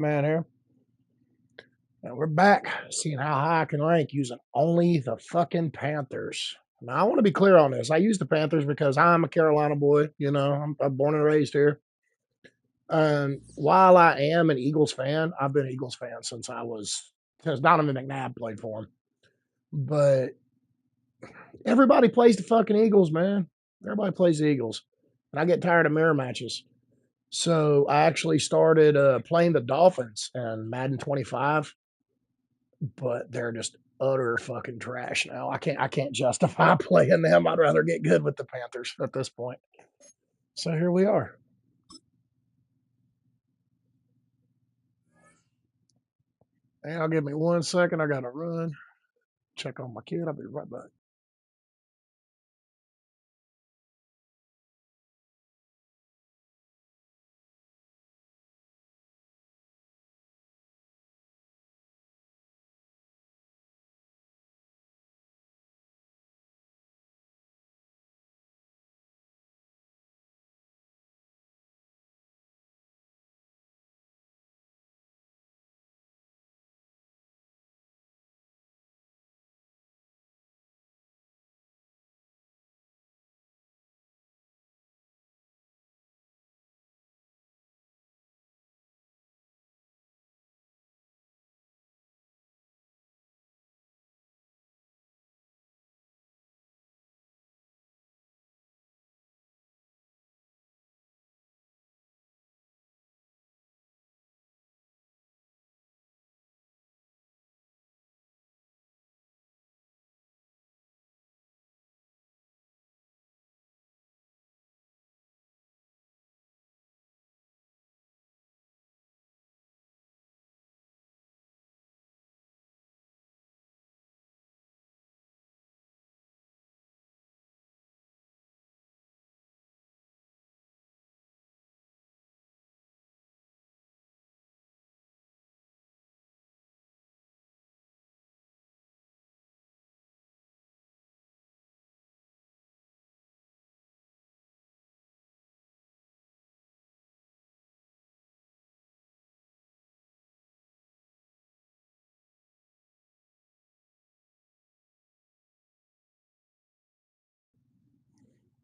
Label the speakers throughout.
Speaker 1: Man here. And we're back seeing how high I can rank using only the fucking Panthers. Now, I want to be clear on this. I use the Panthers because I'm a Carolina boy. You know, I'm born and raised here. While I am an Eagles fan, I've been an Eagles fan since Donovan McNabb played for him. But everybody plays the fucking Eagles, man. Everybody plays the Eagles. And I get tired of mirror matches. So I actually started playing the Dolphins in Madden 25, but they're just utter fucking trash now. I can't justify playing them. I'd rather get good with the Panthers at this point. So here we are. Hey, I'll give me 1 second. I gotta run. Check on my kid. I'll be right back.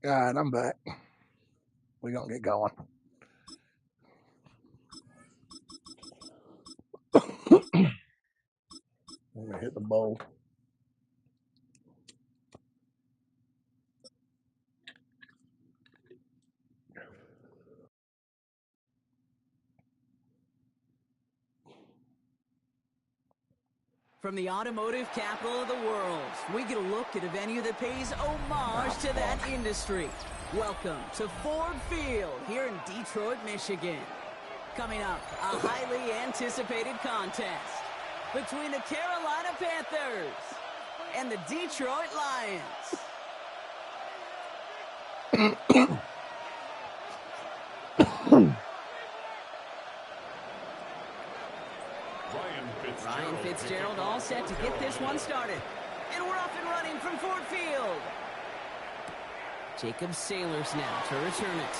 Speaker 1: All right, I'm back. We're gonna get going. I'm gonna hit the bowl.
Speaker 2: From the automotive capital of the world, we get a look at a venue that pays homage to that industry. Welcome to Ford Field here in Detroit, Michigan. Coming up, a highly anticipated contest between the Carolina Panthers and the Detroit Lions. Ryan Fitzgerald all set to get this one started. And we're off and running from Ford Field. Jacob Sailors now to return it.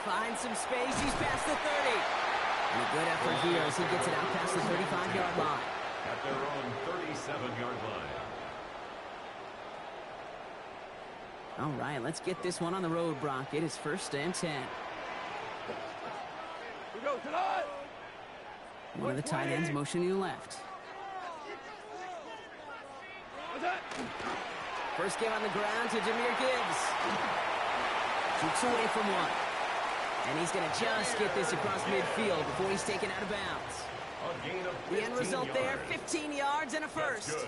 Speaker 2: Finds some space. He's past the 30. And a good effort here as he gets it out past the 35-yard line.
Speaker 3: At their own 37-yard line.
Speaker 2: All right, let's get this one on the road, Brock. It is 1st and 10.
Speaker 4: We go tonight.
Speaker 2: One of the tight ends motioning left. First game on the ground to Jahmyr Gibbs. Shoots away from one. And he's going to just get this across midfield before he's taken out of bounds. The end result there, 15 yards and a first.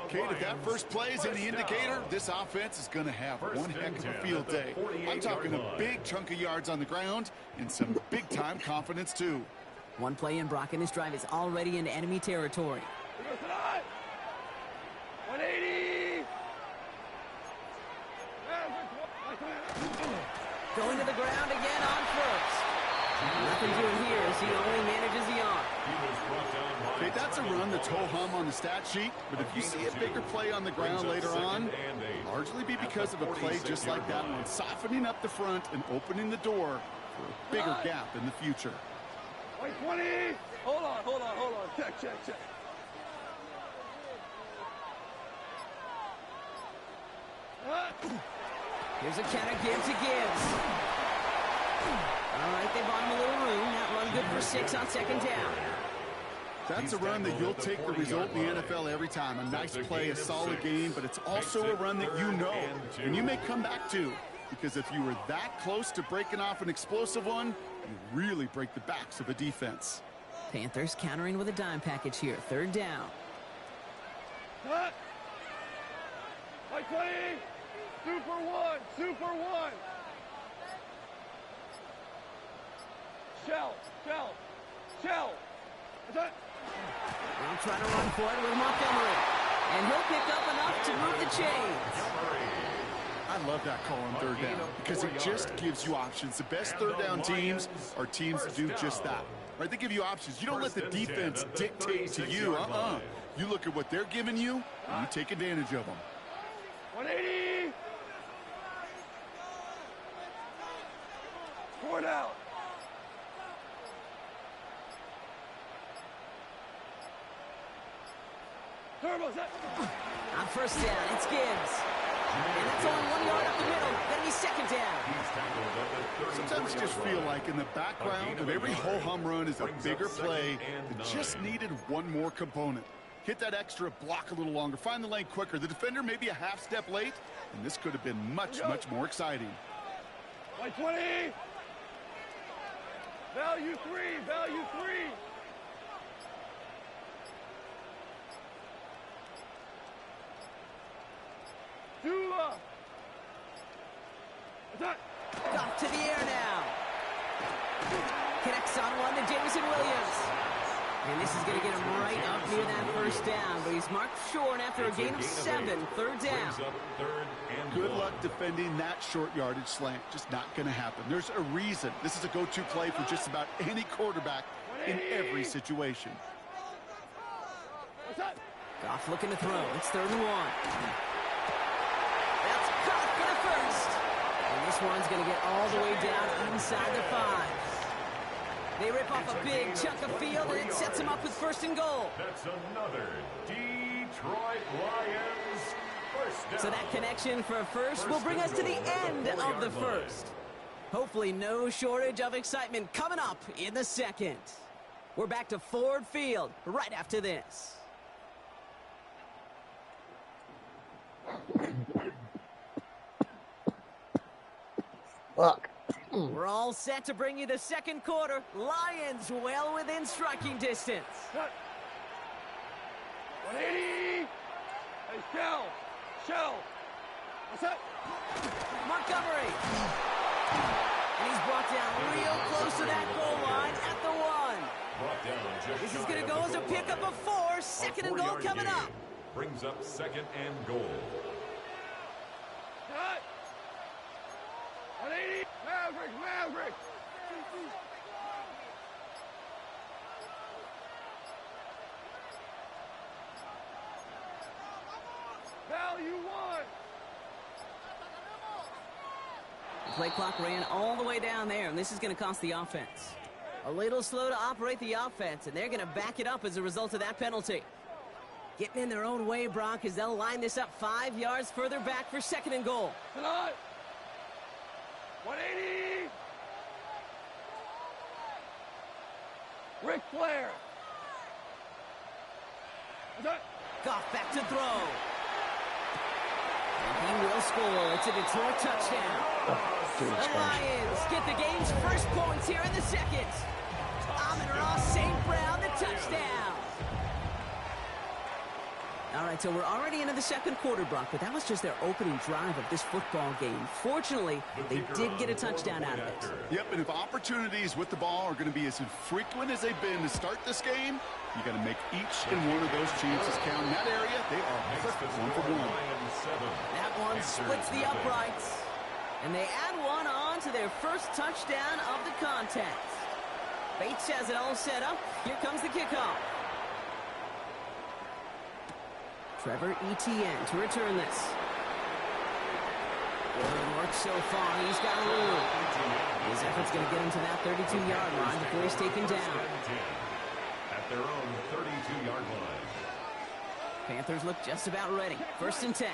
Speaker 4: Kate, if that first play is any indicator, this offense is going to have one heck of a field day. I'm talking a big chunk of yards on the ground and some big-time confidence, too.
Speaker 2: One play in, Brock, and this drive is already in enemy territory.
Speaker 4: 180.
Speaker 2: Going to the ground again on first. Nothing doing here as he only manages the arm.
Speaker 4: Okay, that's a run that's ho-hum on the stat sheet, but if you see a bigger play on the ground later on, it'll largely be because of a play just like that one, softening up the front and opening the door for a bigger gap in the future.
Speaker 5: Wait, 20. Hold on. Check.
Speaker 2: Here's a counter give to Gibbs. All right, they bought him a little room. That run good for 6 on 2nd down.
Speaker 4: That's a run that you'll take the result in the NFL every time. A nice play, a solid game, but it's also a run that you know and you may come back to. Because if you were that close to breaking off an explosive one, you really break the backs of a defense.
Speaker 2: Panthers countering with a dime package here. 3rd down.
Speaker 5: Cut. Wait, 20. Super one. Shell.
Speaker 2: They'll try to run for it with Montgomery. And he'll pick up enough to move the chains.
Speaker 4: I love that call on 3rd down because it just gives you options. The best 3rd down teams are teams that do just that. Right? They give you options. You don't let the defense dictate to you. You look at what they're giving you, and you take advantage of them.
Speaker 5: 180. 4 down. Turbo set.
Speaker 2: On 1st down, it's Gibbs. And that's only 1 yard up the middle. Gonna be 2nd down.
Speaker 4: Sometimes you just feel like in the background of every ho-hum run is a bigger play that just needed one more component. Hit that extra block a little longer. Find the lane quicker. The defender may be a half step late, and this could have been much more exciting.
Speaker 5: Wait, 20. Value 3. Dula. Attack.
Speaker 2: Off to the air now. Connects on one to Jameson Williams. And this is going to get him right up near that 1st down. But he's marked short after a gain of 7. 3rd down.
Speaker 4: Good luck defending that short yardage slant. Just not going to happen. There's a reason. This is a go-to play for just about any quarterback in every situation.
Speaker 2: Goff looking to throw. It's 3rd and 1. That's caught for the 1st. And this one's going to get all the way down inside the 5. They rip off a big chunk of field, and it sets them up with 1st and goal.
Speaker 3: That's another Detroit Lions 1st down.
Speaker 2: So that connection for a 1st will bring us to the end of the 1st. Hopefully no shortage of excitement coming up in the 2nd. We're back to Ford Field right after this.
Speaker 1: Fuck.
Speaker 2: We're all set to bring you the 2nd quarter. Lions well within striking distance.
Speaker 5: 180. Hey, Shell. What's up?
Speaker 2: Montgomery. And he's brought down real close to that goal line at the 1. This is going to go as a pickup of 4. 2nd and goal coming up.
Speaker 3: Brings up 2nd and goal.
Speaker 5: Cut. 180. Maverick. Value 1.
Speaker 2: The play clock ran all the way down there, and this is going to cost the offense. A little slow to operate the offense, and they're going to back it up as a result of that penalty. Getting in their own way, Brock, as they'll line this up 5 yards further back for 2nd and goal.
Speaker 5: Tonight. 180. Ric Flair.
Speaker 2: Goff back to throw. And he will score. It's a Detroit touchdown. The Lions get the game's 1st points here in the 2nd. Amon-Ra St. Brown, the touchdown. All right, so we're already into the 2nd quarter, Brock, but that was just their opening drive of this football game. Fortunately, they did get a touchdown out of it.
Speaker 4: Yep, and if opportunities with the ball are going to be as infrequent as they've been to start this game, you got to make each and one of those chances count. In that area, they are perfect 1 for 1.
Speaker 2: That one splits the uprights, and they add one on to their 1st touchdown of the contest. Bates has it all set up. Here comes the kickoff. Trevor Etienne to return this. Good work so far. He's got a lead. His effort's going to get him to that 32-yard line before he's taken down.
Speaker 3: At their own 32-yard line.
Speaker 2: Panthers look just about ready. 1st and 10.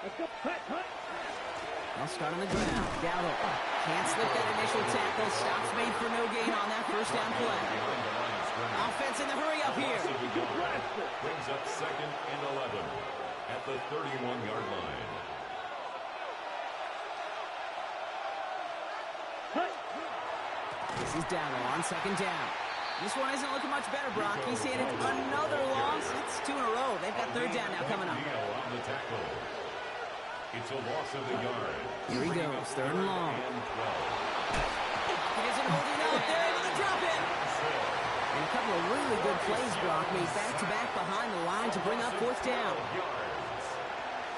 Speaker 2: They'll start on the ground. Dowdle can't slip that initial tackle. Stops made for no gain on that 1st down play. Offense in the hurry up here.
Speaker 3: Brings up 2nd and 11 at the 31-yard line.
Speaker 2: This is Dowdle on 2nd down. This one isn't looking much better, Brock. He's handed another loss. It's 2 in a row. They've got 3rd down now coming up.
Speaker 3: On the tackle. It's a loss of the yard.
Speaker 2: Here he goes, 3rd and long.
Speaker 3: And 12.
Speaker 2: He isn't holding up. They're able to drop it. And a couple of really good plays, Brock, made back-to-back behind the line to bring up 4th down.
Speaker 3: Yards.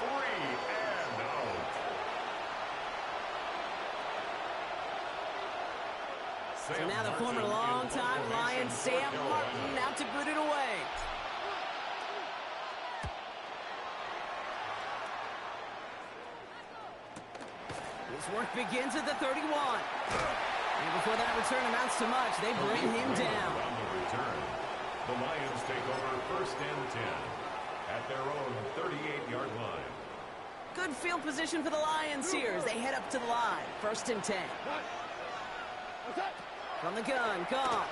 Speaker 3: 3 and out.
Speaker 2: So now the former long-time Lion, Sam Martin, out to boot it away. His work begins at the 31. And before that return amounts to much, they bring him down.
Speaker 3: On the return, the Lions take over 1st and 10 at their own 38-yard line.
Speaker 2: Good field position for the Lions here as they head up to the line. 1st and 10. From the gun, Goff.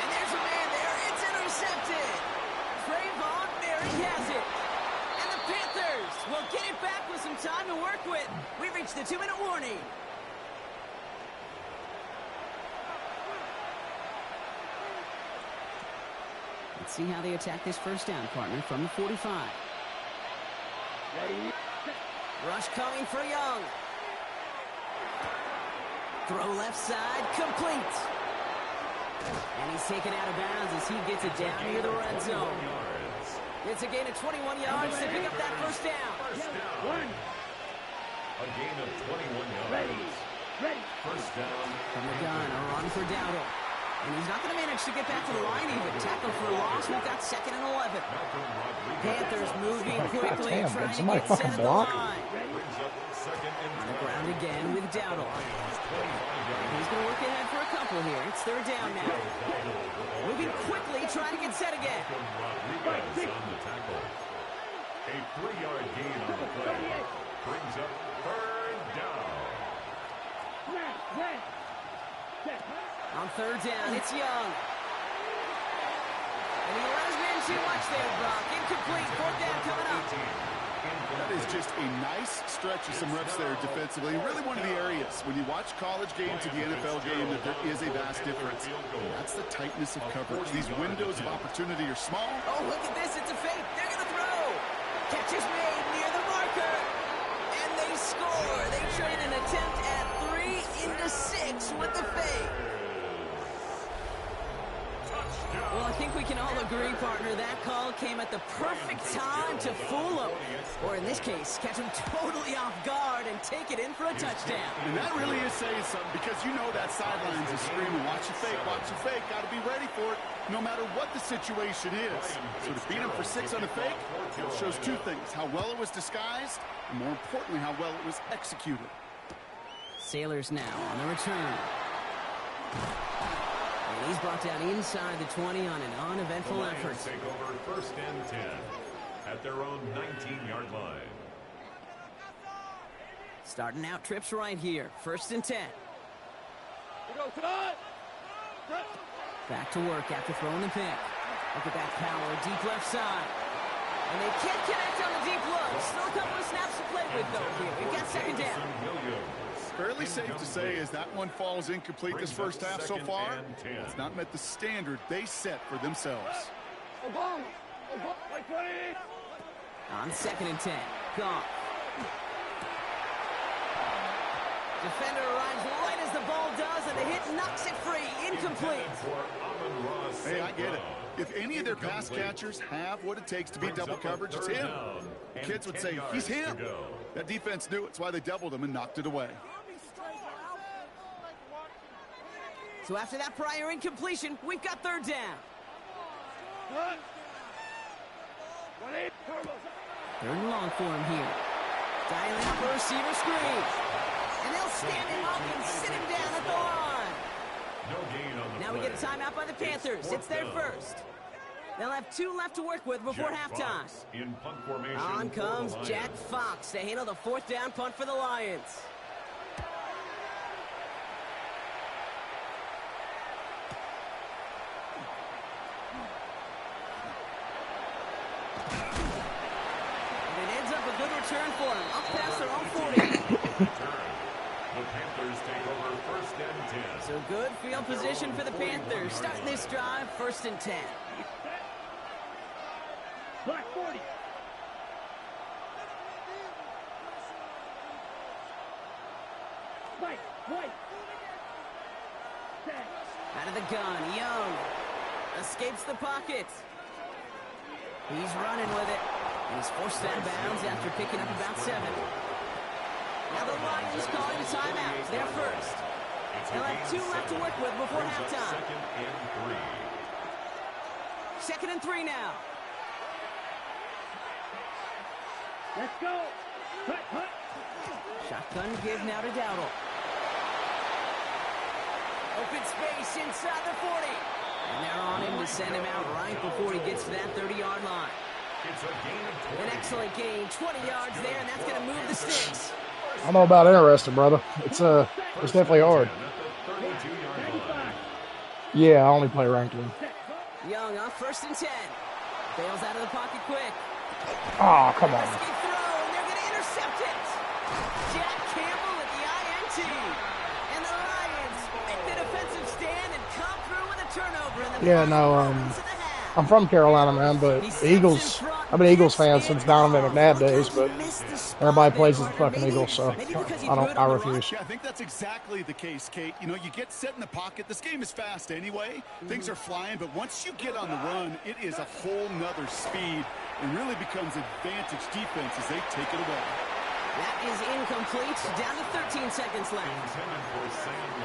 Speaker 2: And there's a man there. It's intercepted. Trayvon Merrick has it. And the Panthers will get it back with some time to work with. We've reached the 2-minute warning. Let's see how they attack this 1st down, partner, from the 45. Rush coming for Young. Throw left side, complete. And he's taken out of bounds as he gets it down near the red zone. It's a gain of 21 yards to pick up that 1st down.
Speaker 3: A gain of 21 yards. 1st down.
Speaker 2: From the gun, a run for Dowdle. And he's not going to manage to get back to the line even. Tackle for a loss. We've got 2nd and 11. Panthers moving quickly,
Speaker 1: Damn,
Speaker 2: trying to
Speaker 1: somebody
Speaker 2: get
Speaker 1: fucking
Speaker 2: set at the
Speaker 1: block.
Speaker 2: line.
Speaker 3: Brings up 2nd and
Speaker 2: On the
Speaker 3: 12.
Speaker 2: ground again with Dowdle. He's going to work ahead for a couple here. It's 3rd down now. Moving quickly, trying to get set again.
Speaker 3: Rodriguez on the tackle. A 3-yard gain on the play. Brings up 3rd down.
Speaker 2: On 3rd down, it's Young. And he let his man too much there, Brock. Incomplete. 4th down coming up.
Speaker 4: That is just a nice stretch of some reps there defensively. Really one of the areas when you watch college game to the NFL game that there is a vast difference. That's the tightness of coverage. These windows of opportunity are small.
Speaker 2: Oh, look at this. It's a fake. They're going to throw. Catch is made near the marker. And they score. They trade an attempt at 3 into 6 with the fake. Well, I think we can all agree, partner, that call came at the perfect time to fool him. Or in this case, catch him totally off guard and take it in for a touchdown.
Speaker 4: And that really is saying something because you know that sidelines is screaming, watch your fake, got to be ready for it, no matter what the situation is. So to beat him for 6 on a fake, it shows 2 things, how well it was disguised, and more importantly, how well it was executed.
Speaker 2: Sailors now on the return. And he's brought down inside the 20 on an uneventful effort.
Speaker 3: Take over 1st and 10 at their own 19-yard line.
Speaker 2: Starting out trips right here. 1st and 10. Back to work after throwing the pick. Look at that power, deep left side. And they can't connect on the deep low. Still a couple of snaps to play with, though, here. We've got 2nd down.
Speaker 4: Fairly safe to say as that one falls incomplete this 1st half so far, it's not met the standard they set for themselves.
Speaker 2: On 2nd and 10. Goff. Defender arrives right as the ball does, and the hit knocks it free. Incomplete.
Speaker 4: Hey, I get it. If any of their pass catchers have what it takes to beat double coverage, it's him. The kids would say, he's him. That defense knew it. It's why they doubled him and knocked it away.
Speaker 2: So after that prior incompletion, we've got 3rd down. Third and long for him here. Dialing up a receiver screen. And they'll stand him up and sit him down at the line.
Speaker 3: No gain on the
Speaker 2: Now we get a timeout by the Panthers. It's their first. They'll have 2 left to work with before halftime.
Speaker 3: In punt formation.
Speaker 2: On comes Jack Fox to handle the 4th down punt for the Lions. Good return for him. Up past their own 40.
Speaker 3: The Panthers take over 1st and 10.
Speaker 2: So good field position for the Panthers. Starting this drive, 1st and 10.
Speaker 5: Black 40. White.
Speaker 2: Out of the gun, Young escapes the pocket. He's running with it. He's forced out of bounds after picking up about 7. Now the Lions calling a timeout. They're first. They'll have 2 left to work with before halftime. 2nd and 3 now.
Speaker 5: Let's go. Hut.
Speaker 2: Shotgun give now to Dowdle. Open space inside the 40. And they're on him to send him out right before he gets to that 30-yard line.
Speaker 3: It's a gain of 20.
Speaker 2: An excellent gain, 20 yards there, and that's going to move the sticks.
Speaker 1: I don't know about interested, brother. It's definitely hard. Yeah, I only play ranked one.
Speaker 2: Young on 1st and 10. Bails out of the pocket quick.
Speaker 1: Oh, come on.
Speaker 2: Risky throw, and they're going to intercept it. Jack Campbell with the INT. And the Lions make the defensive stand and come through with a turnover. In the
Speaker 1: Yeah, no, I'm from Carolina, man, but the Eagles, I've been an Eagles fan since Donovan McNabb days, but everybody plays as the fucking Eagles, so I refuse.
Speaker 4: Yeah, I think that's exactly the case, Kate. You know, you get set in the pocket. This game is fast anyway. Things are flying, but once you get on the run, it is a whole nother speed and really becomes advantage defense as they take it away.
Speaker 2: That is incomplete. Down to 13 seconds left.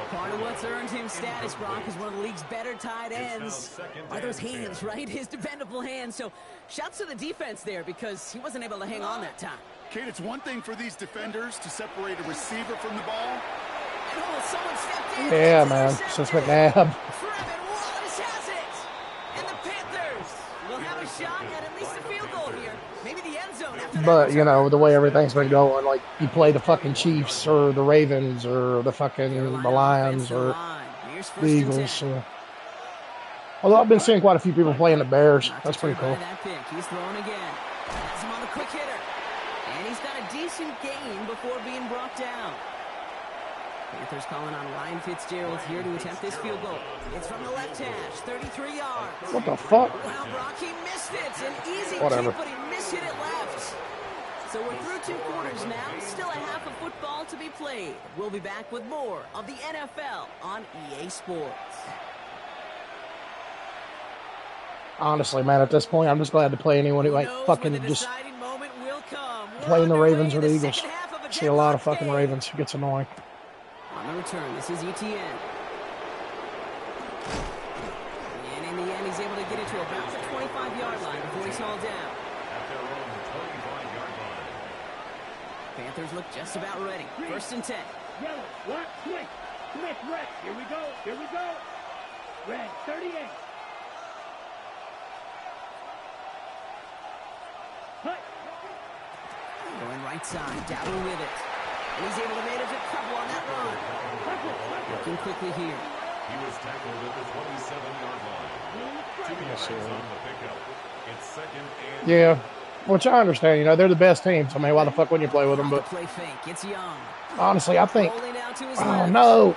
Speaker 2: Part of what's earned him status, Brock, is one of the league's better tight ends. Are those hands, right? His dependable hands. So shouts to the defense there because he wasn't able to hang on that time.
Speaker 4: Kate, it's one thing for these defenders to separate a receiver from the ball.
Speaker 2: And someone stepped in.
Speaker 1: Yeah, man, since McNabb.
Speaker 2: Trevin Wallace has it. And the Panthers will have a shot at least a field goal here. Maybe the end zone after that.
Speaker 1: But, you know, the way everything's been going, like, you play the fucking Chiefs or the Ravens or the fucking the Lions or the Eagles. So. Although I've been seeing quite a few people playing the Bears. That's pretty cool.
Speaker 2: He's throwing again. Has him on the quick hitter. And he's got a decent gain before being brought down. Panthers calling on Ryan Fitzgerald here to attempt this field goal. It's from the left hash, 33 yards.
Speaker 1: What the fuck?
Speaker 2: Wow, Brock, he missed it. An easy
Speaker 1: Whatever.
Speaker 2: kick, but he mishit it left. So we're through 2 quarters now. Still a half of football to be played. We'll be back with more of the NFL on EA Sports.
Speaker 1: Honestly, man, at this point, I'm just glad to play anyone who ain't fucking just playing the Ravens or the Eagles. See a lot of fucking Ravens. It gets annoying.
Speaker 2: On the return, this is ETN. And in the end, he's able to get it to about the 25-yard line before he's hauled down.
Speaker 3: At their own 25-yard line.
Speaker 2: Panthers look just about ready. 1st and 10.
Speaker 5: Yellow, black, Smith, red. Here we go. Red, 38. Hut.
Speaker 2: Going right side, Dowdle with it. And he's able to manage a couple on that run. Looking quickly here.
Speaker 3: He was tackled at the 27-yard line. 2 yards on the pickup. It's 2nd and...
Speaker 1: Yeah, which I understand. You know, they're the best teams. I mean, why the fuck wouldn't you play with them? But
Speaker 2: Play fake. It's Young.
Speaker 1: honestly, I think...
Speaker 2: Rolling out to his
Speaker 1: Oh,
Speaker 2: left.
Speaker 1: no.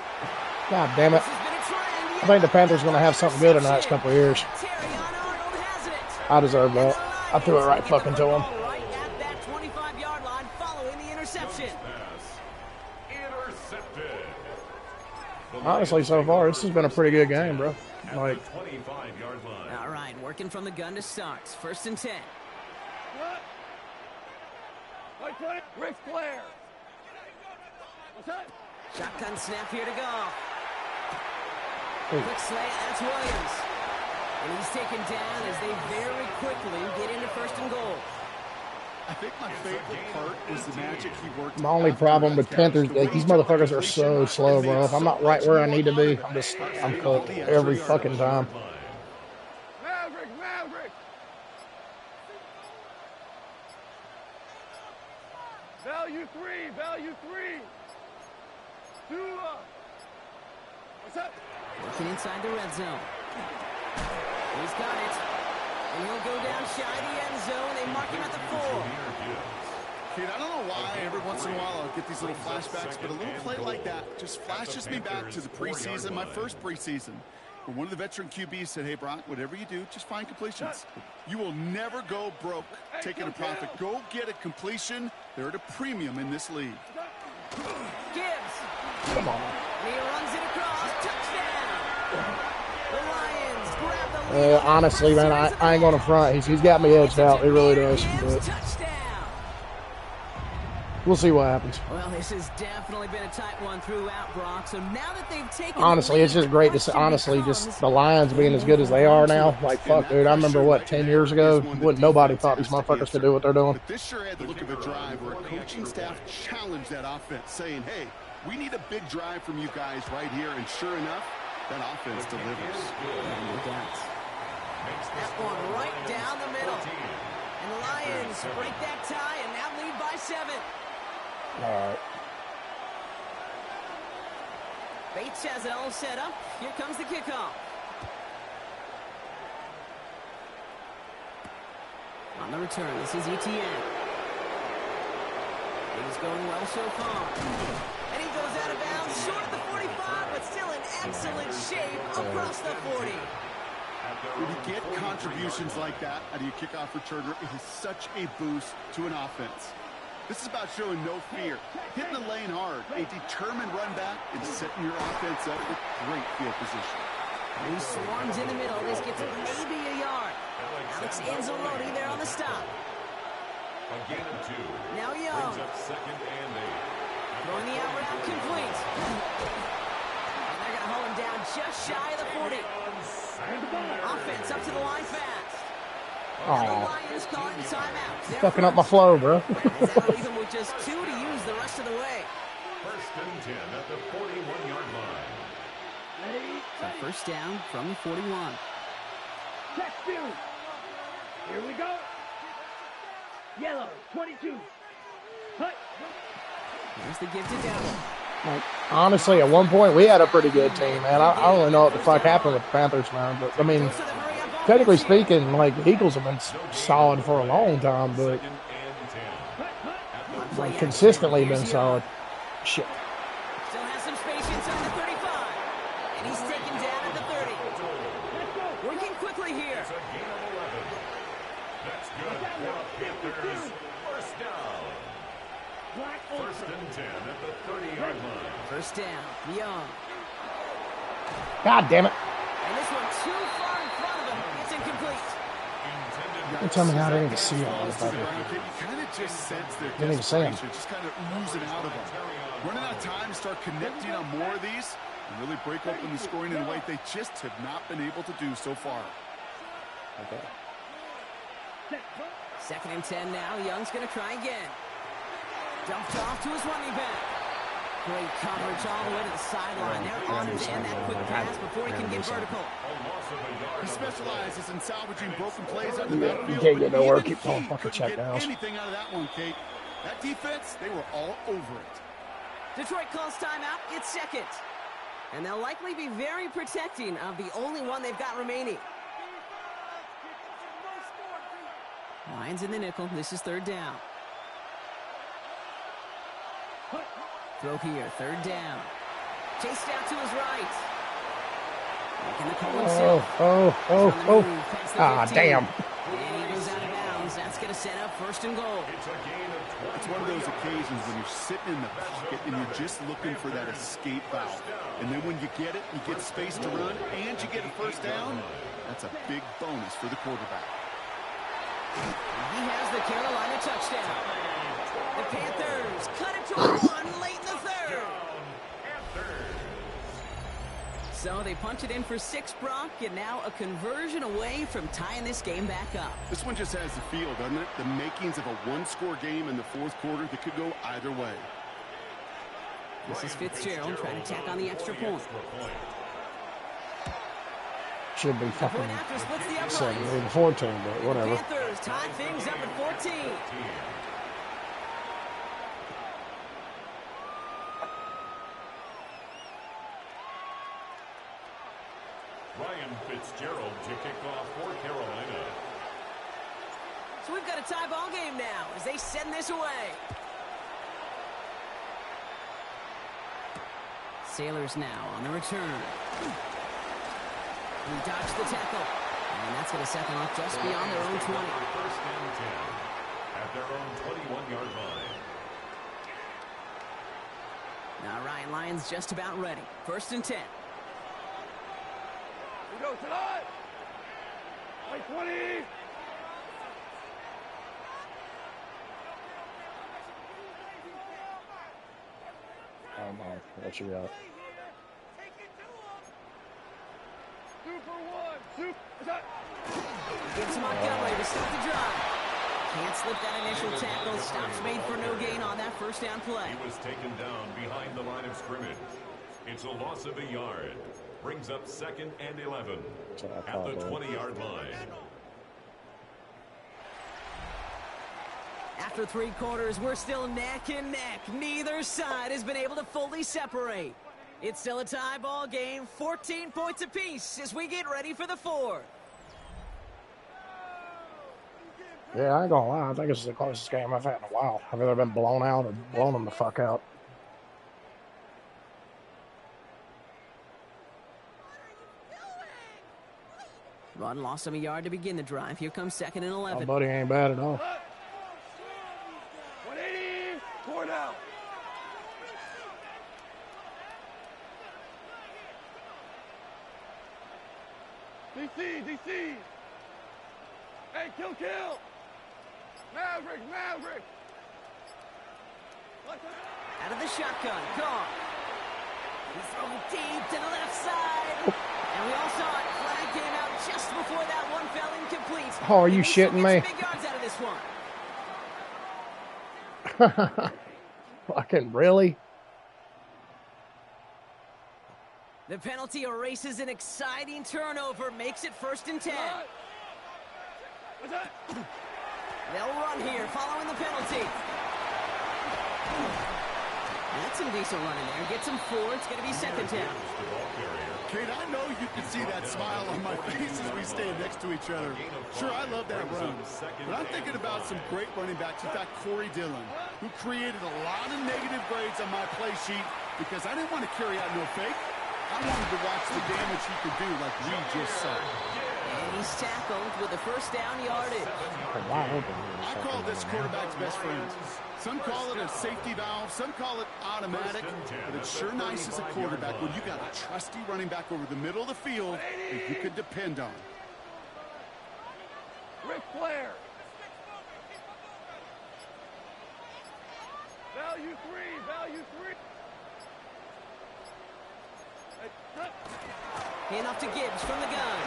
Speaker 1: God damn it.
Speaker 2: This has been a trend.
Speaker 1: I think the Panthers are going to have something good in the next couple of years.
Speaker 2: Terrion Arnold has it.
Speaker 1: I deserve that. I threw it right fucking to him.
Speaker 2: Right at that 25-yard line following the interception.
Speaker 3: Intercepted.
Speaker 1: Honestly, so far, this has been a pretty good game, bro. Like,
Speaker 3: 25-yard line.
Speaker 2: All right, working from the gun to start. 1st and 10.
Speaker 5: White flag, Ric Flair. What's that?
Speaker 2: Shotgun snap here to go.
Speaker 1: Ooh.
Speaker 2: Quick slant, that's Williams. And he's taken down as they very quickly get into first and goal.
Speaker 4: I think my favorite part was the magic he worked.
Speaker 1: My only problem with Panthers, like, these motherfuckers are so slow, bro. If I'm not right where I need to be, I'm cooked every fucking time.
Speaker 5: Maverick! Value three! What's up?
Speaker 2: Working inside the red zone. He's got it. And he'll go down shy of the end zone. They mark him at the 4.
Speaker 4: Kid, I don't know why every once in a while I'll get these little flashbacks, but a little play like that just flashes me back to the preseason, my first preseason, where one of the veteran QBs said, hey, Brock, whatever you do, just find completions. You will never go broke taking a profit. Go get a completion. They're at a premium in this league.
Speaker 2: Gibbs.
Speaker 1: Come on.
Speaker 2: And he runs it across. Touchdown. The Lions grab the lead.
Speaker 1: Honestly, man, I ain't going to front. He's got me edged out. He really does. But
Speaker 2: Touchdown.
Speaker 1: we'll see what happens.
Speaker 2: Well, this has definitely been a tight one throughout, Brock. So now that they've taken
Speaker 1: Honestly, it's just great to see, honestly, just the Lions being as good as they are now. Like, fuck, dude, I remember, what, 10 years ago? Nobody thought these motherfuckers could do what they're doing.
Speaker 4: But this sure had the look of a drive where a coaching staff challenged that offense, saying, hey, we need a big drive from you guys right here. And sure enough, that offense delivers.
Speaker 2: That one right down the middle. And the Lions break that tie and now lead by 7.
Speaker 1: All right.
Speaker 2: Bates has it all set up. Here comes the kickoff. On the return, this is ETN. He's going well so far. And he goes out of bounds short of the 45, but still in excellent shape across the 40.
Speaker 4: When you get contributions like that out of your kickoff returner, it is such a boost to an offense. This is about showing no fear, hitting the lane hard, a determined run back, and setting your offense up with great field position.
Speaker 2: He swarms in the middle. This gets maybe a yard. Alex Anzalone there on the stop.
Speaker 3: Again of 2.
Speaker 2: Now Young.
Speaker 3: Brings up 2nd and 8.
Speaker 2: Throwing the out route complete. And they're going to hold him down just shy of the 40. Offense up to the line fast. Now the Lions calling the timeout. They're
Speaker 1: Fucking up my flow, bro.
Speaker 2: as that'll leave him with just 2 to use the rest of the way.
Speaker 3: 1st and 10 at the 41-yard line.
Speaker 2: So first down from the 41.
Speaker 5: Check field. Here we go. Yellow, 22. Hut.
Speaker 2: Here's the give to Dowell.
Speaker 1: Like, honestly, at one point, we had a pretty good team, man. I don't really know what the fuck happened with the Panthers, man. But, I mean, technically speaking, like, the Eagles have been solid for a long time, but like, consistently been solid. Shit.
Speaker 2: Still has some space inside the 35. And he's taken down at the 30. Working quickly here.
Speaker 3: It's a gain of 11. That's good for the Panthers. First down. 1st and 10 at the 30-yard line.
Speaker 2: First down, Young.
Speaker 1: God damn it.
Speaker 2: And this one too far in front of him. It's incomplete.
Speaker 1: Don't tell me how I didn't even see all this.
Speaker 4: You kind of just sense their
Speaker 1: Didn't even see him.
Speaker 4: desperation, just kind of oozing out of them. Running out of time to start connecting on more of these and really break open the scoring in a way they just have not been able to do so far.
Speaker 1: Okay.
Speaker 2: 2nd and 10 now. Young's going to try again. Dumped off to his running back. Great coverage all the way to the sideline. They're on him to end that quick pass before he can get vertical.
Speaker 4: He specializes in salvaging broken plays on the backfield.
Speaker 1: You can't get nowhere.
Speaker 4: Even
Speaker 1: Keep throwing
Speaker 4: he
Speaker 1: fucking
Speaker 4: couldn't
Speaker 1: check
Speaker 4: get
Speaker 1: downs.
Speaker 4: anything out of that one, Kate. That defense, they were all over it.
Speaker 2: Detroit calls timeout. It's 2nd. And they'll likely be very protecting of the only one they've got remaining. Lions in the nickel. This is 3rd down. Throw here, 3rd down. Chased out to his right. Making the call himself.
Speaker 1: Ah, damn.
Speaker 2: And he goes out of bounds. That's going to set up 1st and goal.
Speaker 4: It's one of those occasions when you're sitting in the pocket and you're just looking for that escape valve. And then when you get it, you get space to run, and you get a 1st down. That's a big bonus for the quarterback.
Speaker 2: He has the Carolina touchdown. The Panthers cut it to a 1 late in the 3rd. So they punch it in for 6, Brock, and now a conversion away from tying this game back up.
Speaker 4: This one just has the feel, doesn't it? The makings of a one-score game in the fourth quarter that could go either way.
Speaker 2: This is Fitzgerald trying to tack on the extra point.
Speaker 1: Should be fucking
Speaker 2: Point after splits the uprights.
Speaker 1: 17 to 14, but whatever.
Speaker 2: Panthers tie things up at 14.
Speaker 3: Ryan Fitzgerald to kick off for Carolina.
Speaker 2: So we've got a tie ball game now as they send this away. Sailors now on the return. He dodged the tackle. And that's going to set them up just beyond their own 20.
Speaker 3: First and 10 at their own 21-yard line.
Speaker 2: Now Ryan Lyons just about ready. First and 10.
Speaker 5: We go tonight. Play 20.
Speaker 1: What you got?
Speaker 2: Gives Montgomery to start the drive. Can't slip that initial tackle. Stops made for no gain on that first down play.
Speaker 3: He was taken down behind the line of scrimmage. It's a loss of a yard. Brings up 2nd and 11 at the 20-yard line.
Speaker 2: After 3 quarters, we're still neck and neck. Neither side has been able to fully separate. It's still a tie ball game, 14 points apiece as we get ready for the 4th.
Speaker 1: Yeah, I ain't gonna lie. I think it's the closest game I've had in a while. I've either been blown out or blown them the fuck out.
Speaker 2: Run lost him a yard to begin the drive. Here comes 2nd and 11.
Speaker 1: My buddy ain't bad at all.
Speaker 5: 180. 4 down. DC. Hey, kill. Maverick.
Speaker 2: Out of the shotgun. Gone. He's thrown deep to the left side. And we all saw it. Flag came out just before that one fell incomplete.
Speaker 1: Oh, are you shitting me?
Speaker 2: Big yards out of this one.
Speaker 1: Fucking really?
Speaker 2: The penalty erases an exciting turnover, makes it 1st and 10. They'll run here following the penalty. That's some decent running there. Gets him 4. It's going to be 2nd down.
Speaker 4: Kate, I know you can see that smile on my face as we stand next to each other. Sure, I love that run. But I'm thinking about some great running backs. In fact, Corey Dillon, who created a lot of negative grades on my play sheet because I didn't want to carry out no fake. I wanted to watch the damage he could do like we just saw.
Speaker 2: And he's tackled with the 1st down yardage.
Speaker 4: I call this quarterback's best friend. Some call it a safety valve, some call it automatic, but it's sure nice as a quarterback when you got a trusty running back over the middle of the field that you could depend on.
Speaker 5: Ric Flair. Value 3.
Speaker 2: Handoff to Gibbs from the gun.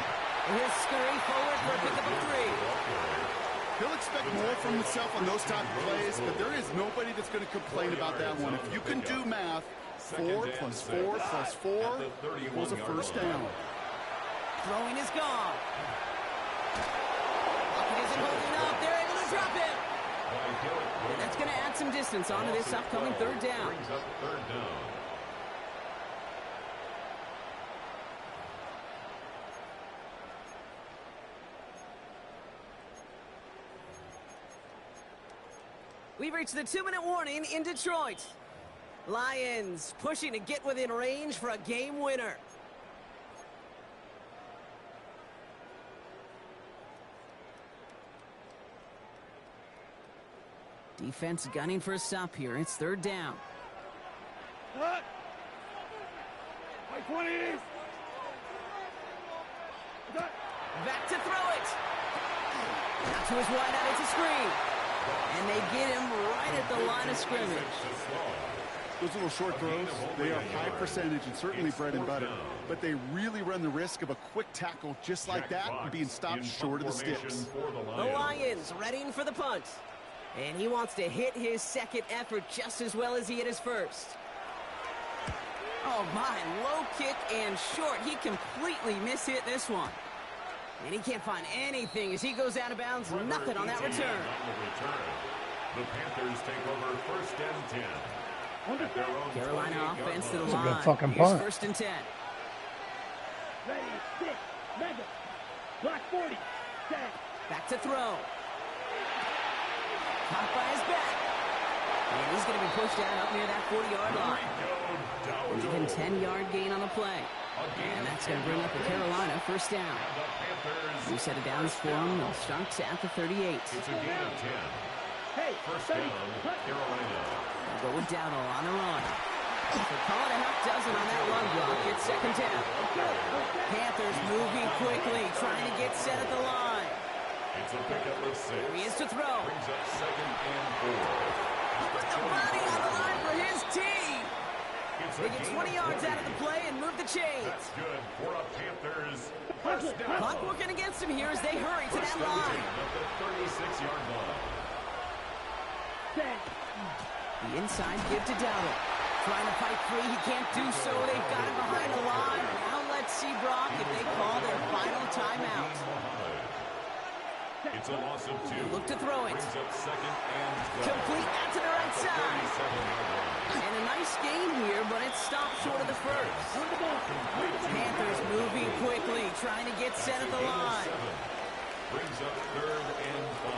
Speaker 2: And he'll scurry forward for a pickup of 3.
Speaker 4: He'll expect more from himself on those type of plays, but there is nobody that's going to complain about that one. If you can do math, 4 plus 4 plus 4 equals a 1st down.
Speaker 2: Throwing is gone. Lockett isn't holding up. They're able to drop him. And that's going to add some distance onto this upcoming 3rd down. We've reached the 2-minute warning in Detroit. Lions pushing to get within range for a game winner. Defense gunning for a stop here. It's 3rd down.
Speaker 5: Cut. Play 20. Cut.
Speaker 2: Back to throw it. Out to his wideout. It's a screen. And they get him right at the line of scrimmage.
Speaker 4: Those little short throws, they are high percentage and certainly bread and butter. But they really run the risk of a quick tackle just like that and being stopped short of the sticks.
Speaker 6: The Lions readying for the punt. And he wants to hit his second effort just as well as he hit his first.
Speaker 2: Oh, my, low kick and short. He completely mishit this one. And he can't find anything as he goes out of bounds. Nothing on that return.
Speaker 3: The Panthers take over 1st and 10. At their own
Speaker 2: Carolina offense to the
Speaker 1: That's a
Speaker 2: line.
Speaker 1: good fucking
Speaker 2: Here's
Speaker 1: punt.
Speaker 2: 1st and 10.
Speaker 5: Ready, stick, mega. Block 40. Set.
Speaker 2: Back to throw. Caught by his back. And he's going to be pushed down up near that 40-yard line. Even 10-yard gain on the play. And that's going to bring up the Carolina 1st down. New set of downs for him. They'll start at the 38.
Speaker 3: It's a gain of 10.
Speaker 5: Hey,
Speaker 3: 1st
Speaker 5: ready,
Speaker 3: down,
Speaker 5: cut.
Speaker 3: Carolina.
Speaker 2: They'll go with Dowdle on the run. They'll call it a half dozen on that run block. It's 2nd down. Panthers moving quickly, trying to get set at the line.
Speaker 3: It's a pickup of 6.
Speaker 2: Here he is to throw.
Speaker 3: Brings up 2nd and 4.
Speaker 2: Put the body on the line for his team.
Speaker 3: It's
Speaker 2: They get 20 yards out of the play and move the chains.
Speaker 3: That's good for a Panthers 1st down.
Speaker 2: Clock working against him here as they hurry to that
Speaker 3: 1st and 10
Speaker 2: line.
Speaker 3: at the 36-yard line.
Speaker 5: Set.
Speaker 2: The inside give to Dowdle. Trying to fight free. He can't do so. They've got him behind the line. Now let's see, Brock, if they call their final timeout.
Speaker 3: It's a loss of 2.
Speaker 2: Look to throw it.
Speaker 3: Brings up 2nd and 12.
Speaker 2: Complete out to the right side.
Speaker 3: 37-yard line.
Speaker 2: And a nice gain here, but it's stopped short of the first.
Speaker 5: On the ball.
Speaker 2: Panthers moving quickly, trying to get set at the line.
Speaker 3: Brings up 3rd and 5.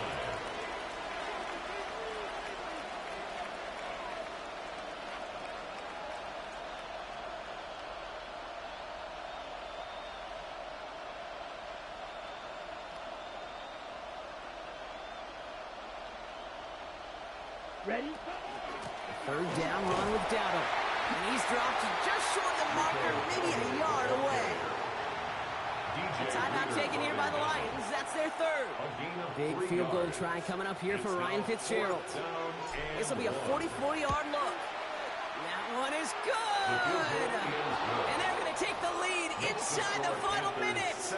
Speaker 5: Ready?
Speaker 2: 3rd down run with Dowdle. And he's dropped just short of the marker, maybe a yard away. A timeout taken here by the Lions. That's their 3rd. Big field goal try coming up here for Ryan Fitzgerald. This will be a 44-yard look. That one is good. And they're going to take the lead inside the final minutes.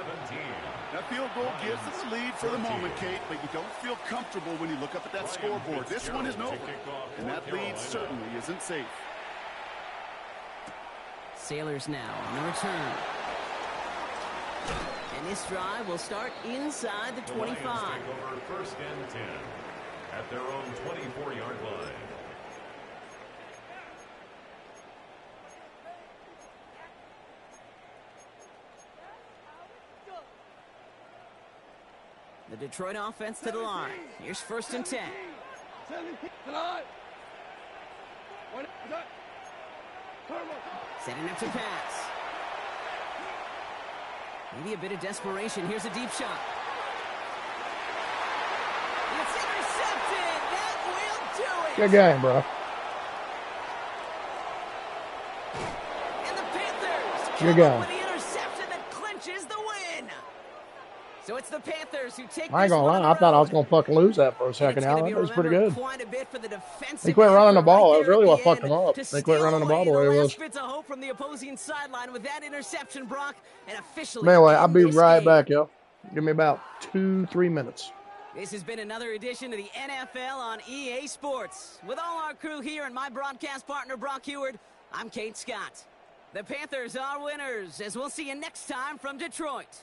Speaker 4: That field goal gives us the lead for the moment, Kate, but you don't feel comfortable when you look up at that scoreboard. This one isn't over, and that lead certainly isn't safe.
Speaker 2: Sailors now on the return. And this drive will start inside the 25.
Speaker 3: Take over 1st and 10 at their own 24-yard line.
Speaker 2: The Detroit offense to the line. Here's 1st and 10. Setting up to pass. Maybe a bit of desperation. Here's a deep shot. It's intercepted. That will do it.
Speaker 1: Good game, bro.
Speaker 2: And the Panthers
Speaker 1: Good
Speaker 2: come
Speaker 1: game.
Speaker 2: up with the interception that clinches the win. So it's the Panthers who take
Speaker 1: I ain't
Speaker 2: this
Speaker 1: gonna
Speaker 2: one on
Speaker 1: lie. I
Speaker 2: the
Speaker 1: thought I was
Speaker 2: road.
Speaker 1: gonna fucking lose that for a
Speaker 2: And
Speaker 1: second.
Speaker 2: it's gonna
Speaker 1: Alan,
Speaker 2: be
Speaker 1: that was pretty
Speaker 2: remembered
Speaker 1: good.
Speaker 2: quite a bit for the defensive
Speaker 1: They quit running the
Speaker 2: effort
Speaker 1: ball.
Speaker 2: right
Speaker 1: That's
Speaker 2: there
Speaker 1: really
Speaker 2: at
Speaker 1: what
Speaker 2: the
Speaker 1: fucked
Speaker 2: end
Speaker 1: them up.
Speaker 2: to
Speaker 1: They quit
Speaker 2: steal
Speaker 1: running the ball
Speaker 2: away
Speaker 1: the way it
Speaker 2: last
Speaker 1: was.
Speaker 2: bits of hope from the opposing sideline with that interception, Brock, and officially
Speaker 1: But anyway, I'll
Speaker 2: end
Speaker 1: be
Speaker 2: this
Speaker 1: right
Speaker 2: game.
Speaker 1: back, yo. Give me about 2-3 minutes.
Speaker 2: This has been another edition of the NFL on EA Sports. With all our crew here and my broadcast partner, Brock Heward, I'm Kate Scott. The Panthers are winners, as we'll see you next time from Detroit.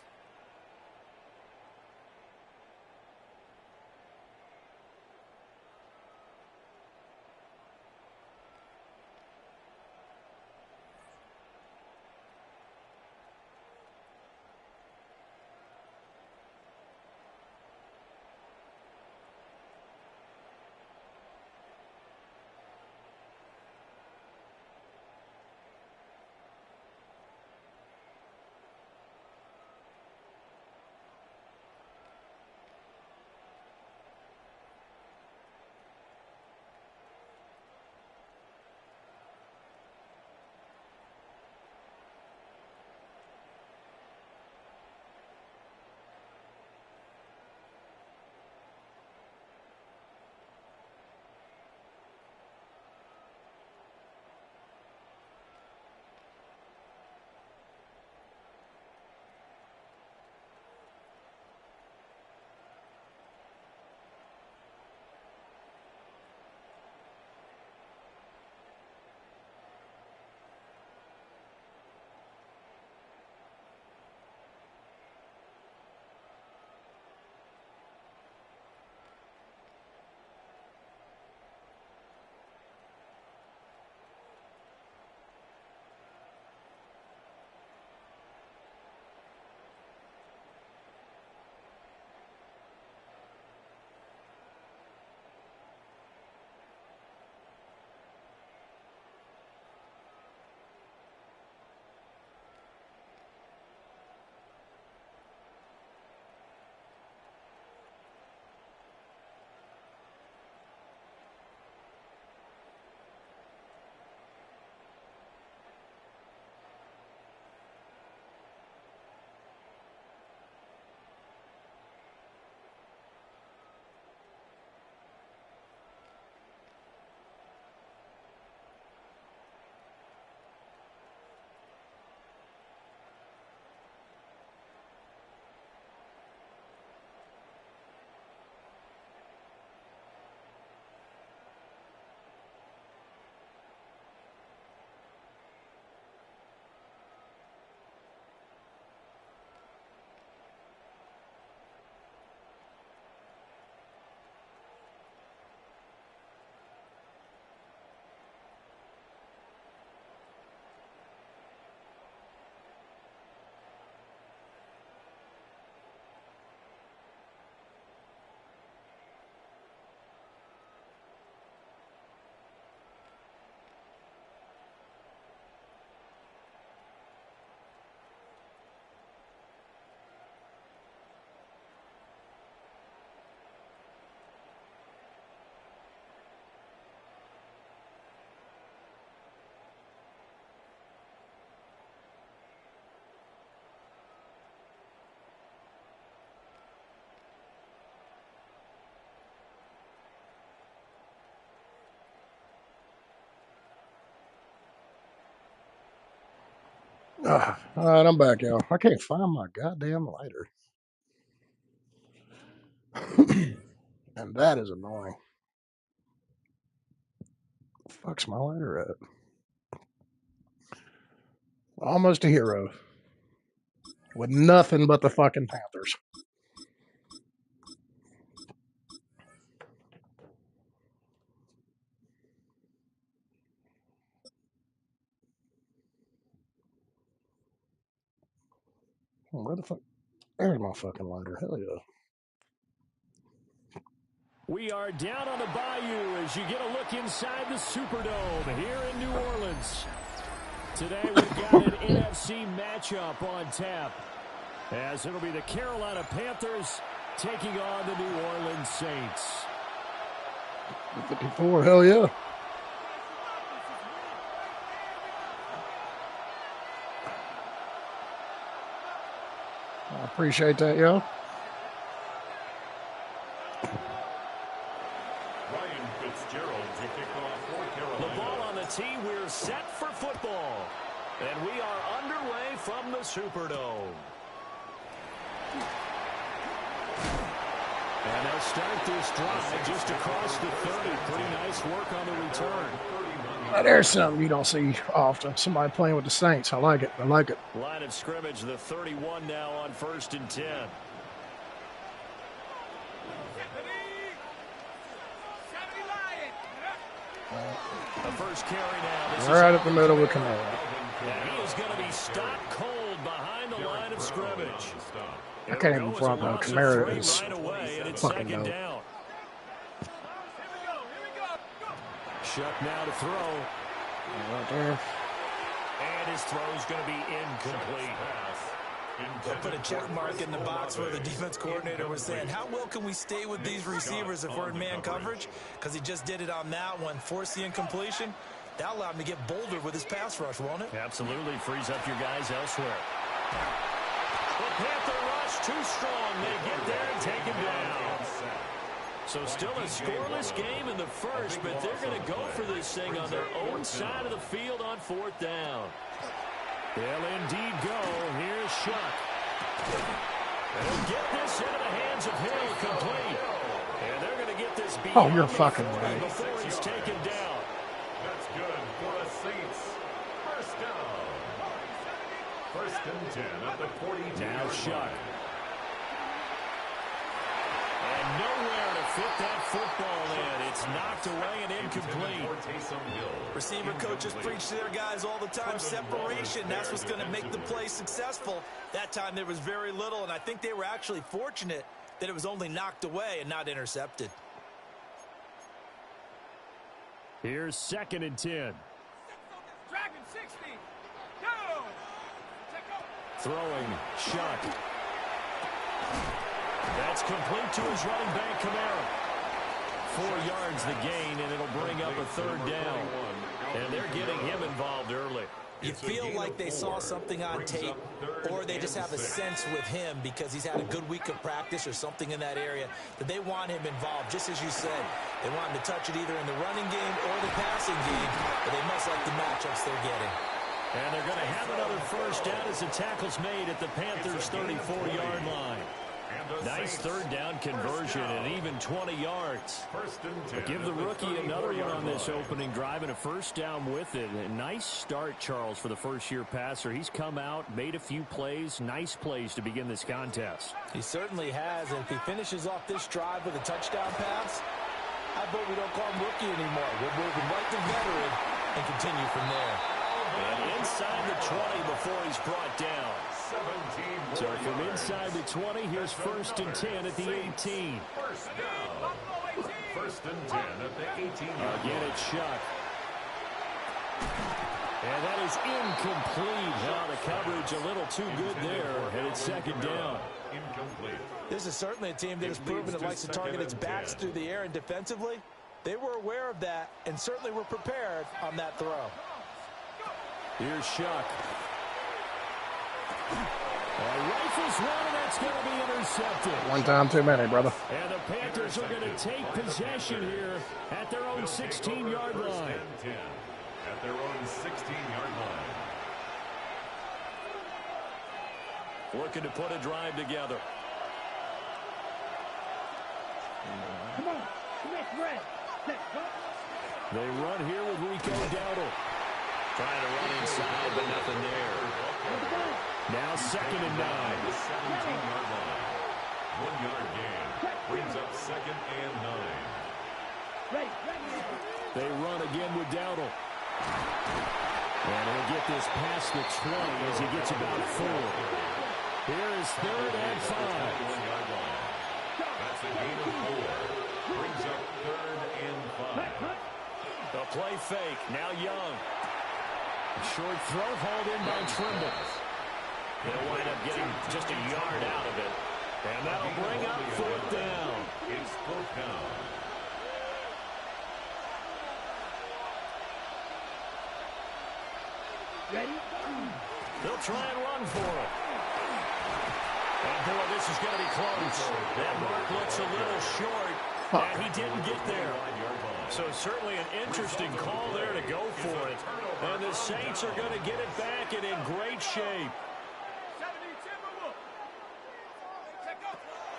Speaker 1: All right, I'm back, y'all. I can't find my goddamn lighter. And that is annoying. Fuck's my lighter at? Almost a hero. With nothing but the fucking Panthers. Where the fuck? There's my fucking lighter. Hell yeah.
Speaker 7: We are down on the bayou as you get a look inside the Superdome here in New Orleans. Today we've got an NFC matchup on tap, as it'll be the Carolina Panthers taking on the New Orleans Saints.
Speaker 1: 54, hell yeah. I appreciate that, yo.
Speaker 3: Ryan Fitzgerald to kick off for Carolina.
Speaker 7: The ball on the tee, we're set for football. And we are underway from the Superdome. And they'll start this drive just across the 30. Pretty nice work on the return.
Speaker 1: There's something you don't see often. Somebody playing with the Saints. I like it. I like it.
Speaker 7: Line of scrimmage, the 31 now on 1st and 10. The first carry now. This
Speaker 1: right at the middle with Kamara.
Speaker 7: And he is going to be stopped cold behind the line of scrimmage.
Speaker 1: I can't even front though. Kamara is
Speaker 7: right away, and it's
Speaker 1: fucking
Speaker 7: second
Speaker 1: dope.
Speaker 7: down. Shuck now to throw.
Speaker 1: Right there.
Speaker 7: And his throw's going to be incomplete.
Speaker 8: They'll put a check mark in the box where the defense coordinator was saying, how well can we stay with these receivers if we're in man coverage? Because he just did it on that one, forced the incompletion. That allowed him to get bolder with his pass rush, won't it?
Speaker 7: Absolutely. Frees up your guys elsewhere. The Panther rush too strong. They get there and take him down. So still a scoreless game in the first, but they're going to go for this thing on their own side of the field on 4th down. They'll indeed go. Here's Shuck. They'll get this into the hands of Hill complete. And they're going to get this beat.
Speaker 1: Oh, you're fucking right.
Speaker 7: Before he's taken down.
Speaker 3: That's good for the Saints. First down. 1st and 10 at the 42.
Speaker 7: Now Shuck. And nowhere to fit that football in. It's knocked away and incomplete.
Speaker 8: Receiver coaches preach to their guys all the time. Separation, that's what's going to make the play successful. That time there was very little, and I think they were actually fortunate that it was only knocked away and not intercepted.
Speaker 7: Here's 2nd and 10.
Speaker 5: Dragon 60. Go.
Speaker 7: Throwing, Shuck. That's complete to his running back, Kamara. 4 yards the gain, and it'll bring up a 3rd down. And they're getting him involved early.
Speaker 8: You feel like they saw something on tape, or they just have a sense with him because he's had a good week of practice or something in that area that they want him involved, just as you said. They want him to touch it either in the running game or the passing game, but they must like the matchups they're getting.
Speaker 7: And they're going to have another 1st down as the tackle's made at the Panthers' 34-yard line. Nice 3rd down conversion and even 20 yards. But give the rookie another one on this opening drive and a 1st down with it. A nice start, Charles, for the first-year passer. He's come out, made a few plays, nice plays to begin this contest.
Speaker 8: He certainly has, and if he finishes off this drive with a touchdown pass, I bet we don't call him rookie anymore. We'll move him right to veteran and continue from there.
Speaker 7: And inside the 20 before he's brought down. So from inside the 20, here's 1st and 10 at the 18.
Speaker 3: 1st and 10 at the 18.
Speaker 7: Again, it's Shuck. And that is incomplete. Now the coverage a little too good there, and it's 2nd down.
Speaker 3: Incomplete.
Speaker 8: This is certainly a team that has proven it likes to target its backs through the air, and defensively, they were aware of that and certainly were prepared on that throw.
Speaker 7: Here's Shuck. Rifles one, and that's going to be intercepted.
Speaker 1: One time too many, brother.
Speaker 7: And the Panthers are going to take possession here at their own 16-yard line.
Speaker 3: At their own 16-yard line.
Speaker 7: Looking to put a drive together.
Speaker 5: Come on. Smith, red.
Speaker 7: They run here with Rico Dowdle. Trying to run inside, but nothing there. Now 2nd and 9.
Speaker 3: 17-yard line. 1-yard gain. Brings up 2nd and 9.
Speaker 7: They run again with Dowdle. And he'll get this past the 20 as he gets about 4. Here is 3rd and 5.
Speaker 3: That's a gain of 4. Brings up 3rd and 5.
Speaker 7: The play fake. Now Young. Short throw hauled in by Trimble. They'll wind up getting just a yard out of it. And that'll bring up 4th down.
Speaker 3: It's 4th down.
Speaker 5: Ready?
Speaker 7: They'll try and run for it. And boy, this is going to be close. That mark looks a little short, and he didn't get there. So certainly an interesting call there to go for it. And the Saints are going to get it back and in great shape.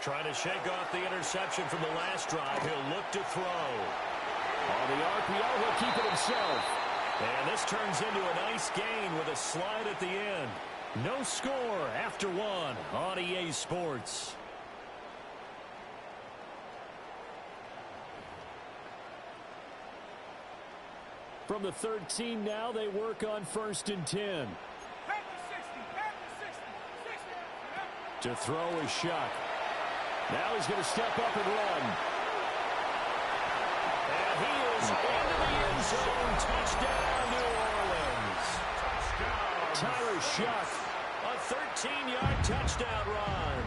Speaker 7: Trying to shake off the interception from the last drive. He'll look to throw. On the RPO, he'll keep it himself. And this turns into a nice gain with a slide at the end. No score after 1 on EA Sports. From the 13 now, they work on 1st and 10. To throw is Shuck. Now he's going to step up and run. And he is into the end zone. Touchdown, New Orleans. Tyler Shuck, a 13-yard touchdown run.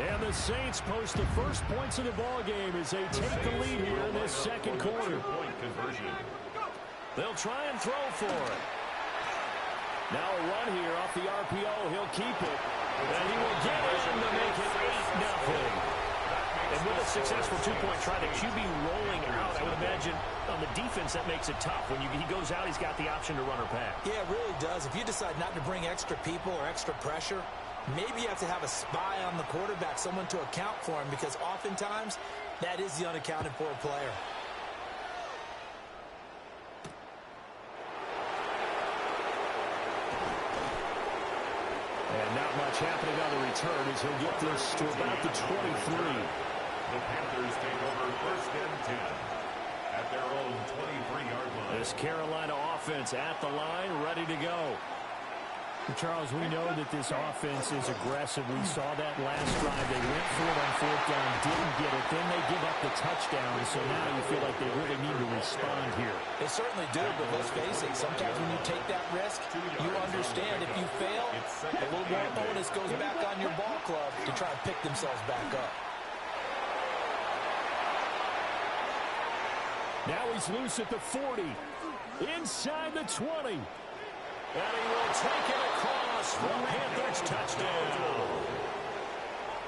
Speaker 7: And the Saints post the first points of the ballgame as they take the lead here in this 2nd quarter. They'll try and throw for it. Now a run here off the RPO. He'll keep it. And he will get in to make it 8-0. And with a successful 2-point try, the QB rolling out, I would imagine on the defense that makes it tough. When he goes out, he's got the option to run or pass.
Speaker 8: Yeah, it really does. If you decide not to bring extra people or extra pressure, maybe you have to have a spy on the quarterback, someone to account for him, because oftentimes that is the unaccounted for player.
Speaker 7: And not much happening on the return as he'll get this to about the 23.
Speaker 3: The Panthers take over 1st and 10 at their own 23-yard line.
Speaker 7: This Carolina offense at the line, ready to go. Charles, we know that this offense is aggressive. We saw that last drive. They went for it on 4th down, didn't get it. Then they give up the touchdown. So now you feel like they really need to respond here.
Speaker 8: They certainly do, but let's face it, sometimes when you take that risk, you understand if you fail, a little more onus goes back on your ball club to try and pick themselves back up.
Speaker 7: Now he's loose at the 40, inside the 20. And he will take it across for the Panthers touchdown.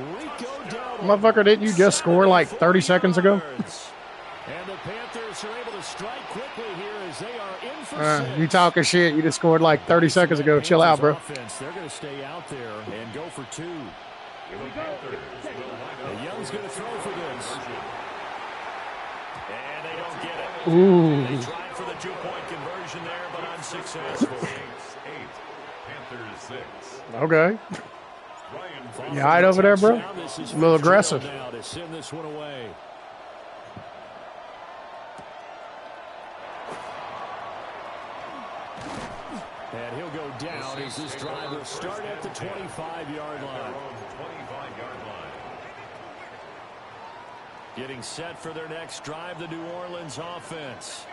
Speaker 7: Rico Dowdle.
Speaker 1: Motherfucker, didn't you just score like 30 seconds ago?
Speaker 7: And the Panthers are able to strike quickly here as they are in for 6.
Speaker 1: You talking shit. You just scored like 30 seconds ago. Chill out, bro.
Speaker 7: They're going to stay out there and go for 2. And Young's going to throw for this. And they don't get it.
Speaker 1: Ooh.
Speaker 7: They tried for the 2-point conversion there, but unsuccessful.
Speaker 3: Panthers 6.
Speaker 1: Okay. You hide over there, bro? A little aggressive.
Speaker 7: Now to send this one away. And he'll go down as this drive will start at the 25-yard line.
Speaker 3: 25-yard line.
Speaker 7: Getting set for their next drive, the New Orleans offense.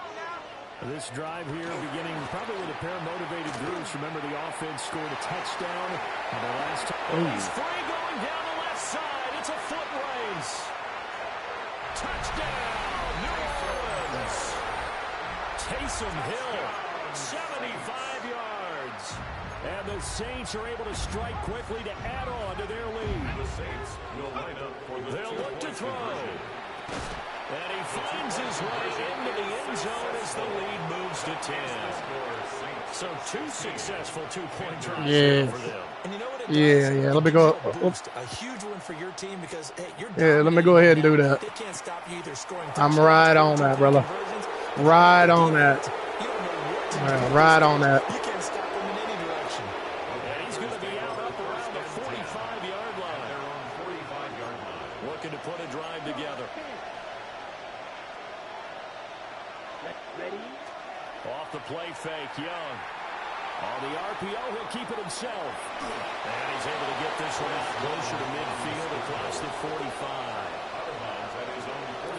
Speaker 7: This drive here beginning probably with a pair of motivated groups. Remember, the offense scored a touchdown on the last time. He's free going down the left side. It's a foot race. Touchdown, New Orleans. Taysom Hill, 75 yards. And the Saints are able to strike quickly to add on to their lead.
Speaker 3: The Saints will line up for the
Speaker 7: They'll look to throw. And he finds his way into the end zone as the lead moves to 10. So 2 successful two-point drives for them.
Speaker 8: And you know what it does?
Speaker 1: Yeah. Let me go.
Speaker 8: A huge one for your team because, hey, you're
Speaker 1: let me go ahead and do that.
Speaker 8: They can't stop you either scoring.
Speaker 1: I'm right on that, brother. Right on that. Right on that.
Speaker 8: You can't stop him in any direction.
Speaker 7: And he's going to be out up around the 45-yard line. They're on 45-yard line. Looking to put a drive together.
Speaker 5: Ready?
Speaker 7: Off the play fake, Young. On the RPO, he'll keep it himself. And he's able to get this one out closer to midfield across the 45.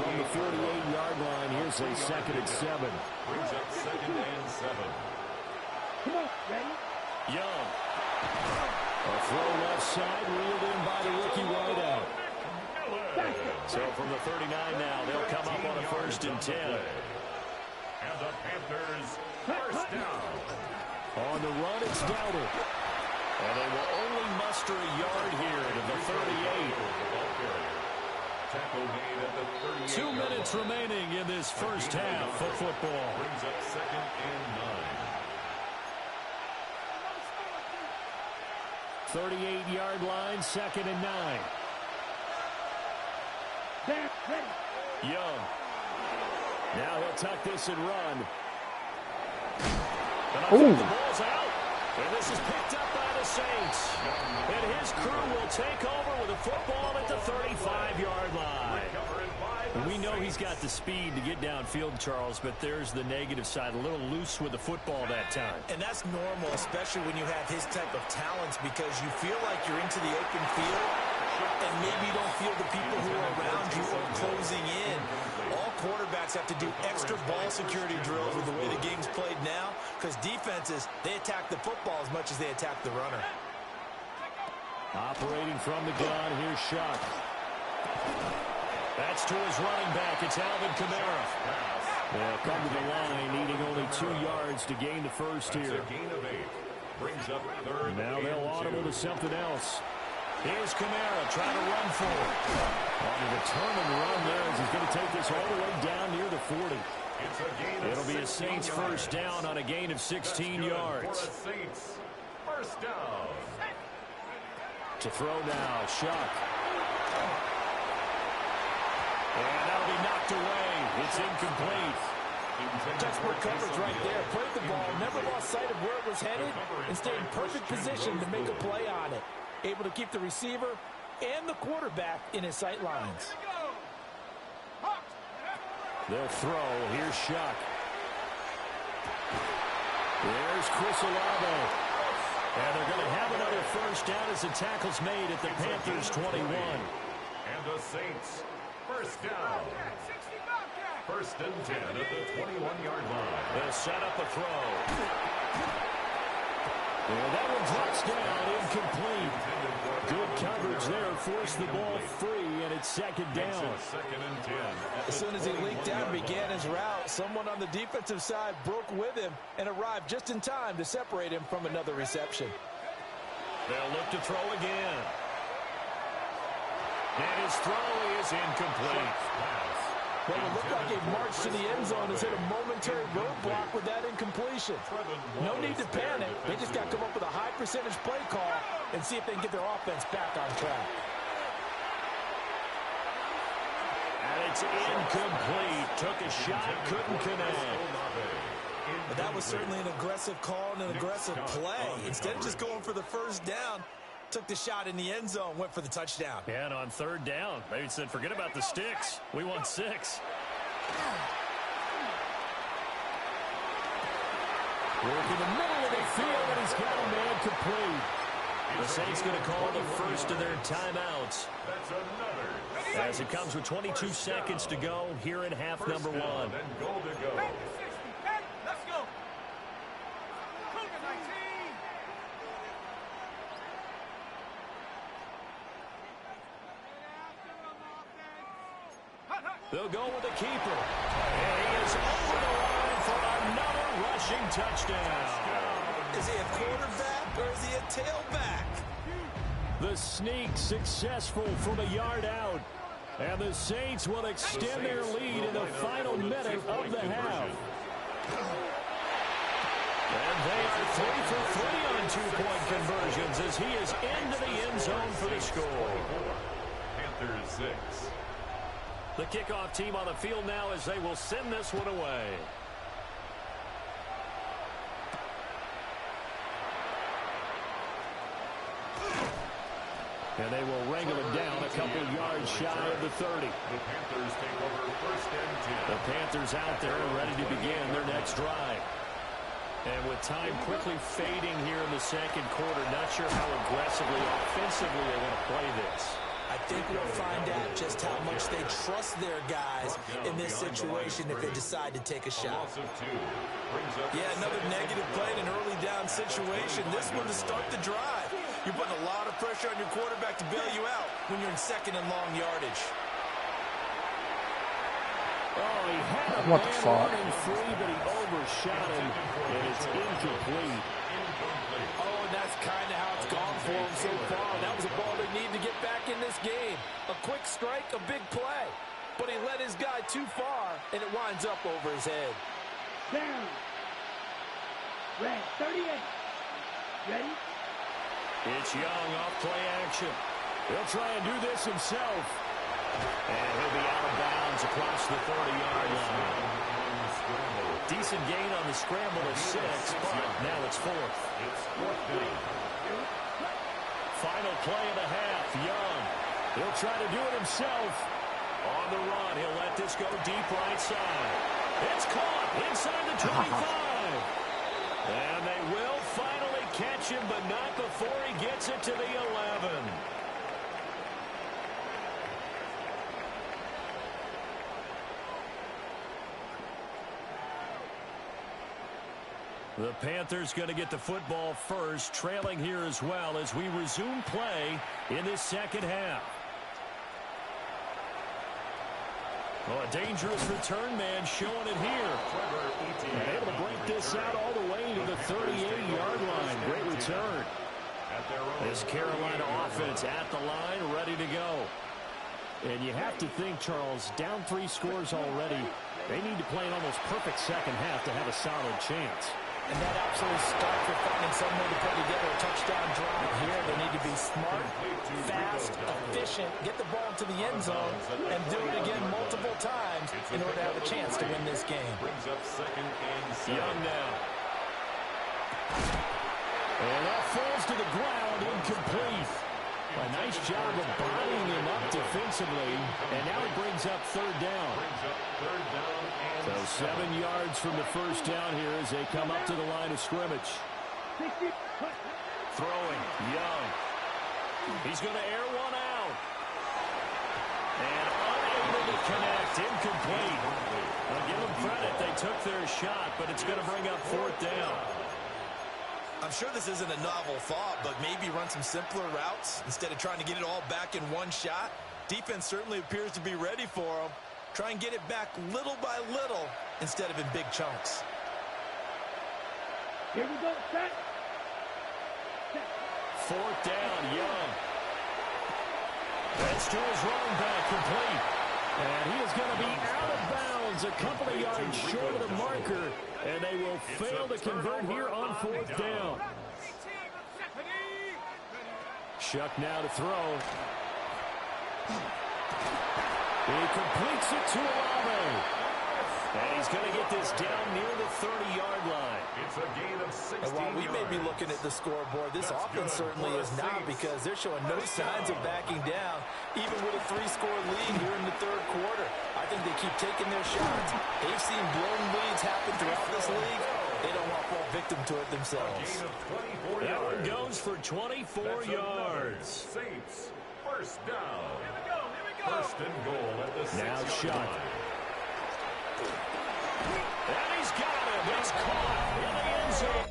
Speaker 7: From the 48-yard line, here's a 2nd and 7.
Speaker 3: Brings up 2nd and 7.
Speaker 5: Come on, ready?
Speaker 7: Young. A throw left side, reeled in by the rookie wideout. So from the 39 now, they'll come up on a 1st and 10.
Speaker 3: And the Panthers, first down.
Speaker 7: On the run, it's Dowdle. And they will only muster a yard here to the 38.
Speaker 3: Tackle made at the 38.
Speaker 7: 2 minutes remaining in this first half of football.
Speaker 3: Brings up 2nd and 9.
Speaker 7: 38-yard line, 2nd and 9.
Speaker 5: Back, ready.
Speaker 7: Young. Now he'll tuck this and run. And the ball's out. And this is picked up by the Saints. And his crew will take over with a football at the 35-yard line. And we know he's got the speed to get downfield, Charles, but there's the negative side. A little loose with the football that time.
Speaker 8: And that's normal, especially when you have his type of talents, because you feel like you're into the open field and maybe you don't feel the people who are around you are closing in. All quarterbacks have to do extra ball security drills with the way the game's played now, because defenses, they attack the football as much as they attack the runner.
Speaker 7: Operating from the gun, here's Shuck. That's to his running back. It's Alvin Kamara. They'll come to the line, needing only 2 yards to gain the first here.
Speaker 3: That's a gain of 8. Brings up 3rd.
Speaker 7: Now they'll audible to something else. Here's Kamara trying to run for it. On a determined run there as he's going to take this all the way down near the 40. It'll be a Saints first down on a gain of 16 yards.
Speaker 3: Saints first down.
Speaker 7: To throw now, Shuck. And that'll be knocked away. It's incomplete.
Speaker 8: Textbook coverage right there. Played the ball, never lost sight of where it was headed, and stayed in perfect position to make a play on it. Able to keep the receiver and the quarterback in his sight lines.
Speaker 7: They'll throw. Here's Shuck. There's Chris Olave. And they're going to have another first down as the tackle's made at the Panthers 21.
Speaker 3: And the Saints first down. 1st and 10 at the 21-yard line.
Speaker 7: They'll set up a throw. And that one drops down, incomplete. Good coverage there, forced the ball free, and it's 2nd down.
Speaker 3: 2nd and 10.
Speaker 8: As soon as he leaked out and began his route, someone on the defensive side broke with him and arrived just in time to separate him from another reception.
Speaker 7: They'll look to throw again. And his throw is incomplete.
Speaker 8: Well, it looked like a march to the end zone has hit a momentary roadblock with that incompletion. No need to panic. They just got to come up with a high percentage play call and see if they can get their offense back on track.
Speaker 7: And it's incomplete. Took a shot, couldn't connect.
Speaker 8: But that was certainly an aggressive call and an aggressive play. Instead of just going for the first down, took the shot in the end zone, went for the touchdown.
Speaker 7: Yeah, and on 3rd down, maybe said, forget about the sticks. We want 6. Work in the middle of the field, and he's got a man complete. The Saints going to call the first of their timeouts. As it comes with 22 seconds to go here in half number 1.
Speaker 3: And goal to go.
Speaker 5: Let's go.
Speaker 7: They'll go with the keeper. And he is over the line for another rushing touchdown.
Speaker 8: Is he a quarterback or is he a tailback?
Speaker 7: The sneak successful from a yard out. And the Saints will extend their lead in the final minute of the half. And they are 3 for 3 on two-point conversions as he is into the end zone for the score.
Speaker 3: Panthers 6.
Speaker 7: The kickoff team on the field now as they will send this one away. And they will wrangle it down a couple yards shy of the 30.
Speaker 3: The Panthers take over first and 10.
Speaker 7: The Panthers out there ready to begin their next drive. And with time quickly fading here in the second quarter, not sure how aggressively, offensively they want to play this.
Speaker 8: I think we'll find out just how much they trust their guys in this situation if they decide to take a shot. Yeah, another negative play in an early down situation. This one to start the drive. You're putting a lot of pressure on your quarterback to bail you out when you're in second and long yardage.
Speaker 7: Oh, he had a
Speaker 1: What the fuck?
Speaker 7: running free, but he overshot him, and it's incomplete.
Speaker 8: Oh, and that's kind of how it's gone for him so far. That was a ball they need to get back in this game. A quick strike, a big play. But he let his guy too far, and it winds up over his head.
Speaker 5: Down. Red, 38. Ready?
Speaker 7: It's Young off play action. He'll try and do this himself. And he'll be out of bounds across the 30-yard line. Decent gain on the scramble of 6, but now it's 4th. Final play of the half, Young. He'll try to do it himself. On the run, he'll let this go deep right side. It's caught inside the 25. And they will finally catch him, but not before he gets it to the 11. The Panthers going to get the football first, trailing here as well as we resume play in this second half. Oh, a dangerous return man showing it here. And able to break this out all the way to the 38-yard line. Great return. This Carolina offense at the line, ready to go. And you have to think, Charles, down 3 scores already. They need to play an almost perfect second half to have a solid chance.
Speaker 8: And that absolutely starts with finding some way to put together a touchdown drive here. They need to be smart, fast, efficient, get the ball to the end zone, and do it again multiple times in order to have a chance to win this game.
Speaker 3: Brings up second and 7.
Speaker 7: Young now. And that falls to the ground, incomplete. A nice job of bodying him up defensively, and now it brings up third down. So 7 yards from the first down here as they come up to the line of scrimmage. Throwing, Young. He's going to air one out. And unable to connect, incomplete. I'll give them credit, they took their shot, but it's going to bring up fourth down.
Speaker 8: I'm sure this isn't a novel thought, but maybe run some simpler routes instead of trying to get it all back in one shot. Defense certainly appears to be ready for them. Try and get it back little by little instead of in big chunks.
Speaker 5: Here we go, set.
Speaker 7: Fourth down, Young. That's to his running back, complete. And he is going to be out of bounds a couple of yards short of the marker. And they will fail to convert here on fourth down. Shuck now to throw. He completes it to Olave. And he's going to get this down near the 30-yard line.
Speaker 3: It's a gain of 16
Speaker 8: And while we may be looking at the scoreboard, this offense certainly is not, because they're showing no signs of backing down, even with a 3-score lead here in the third quarter. I think they keep taking their shots. They've seen blown leads happen throughout this league. They don't want to fall victim to it themselves.
Speaker 7: That one goes for 24 yards.
Speaker 3: Saints, first down. Here we go. First and goal at the 6-yard line.
Speaker 7: And he's got him. It's caught in the end zone.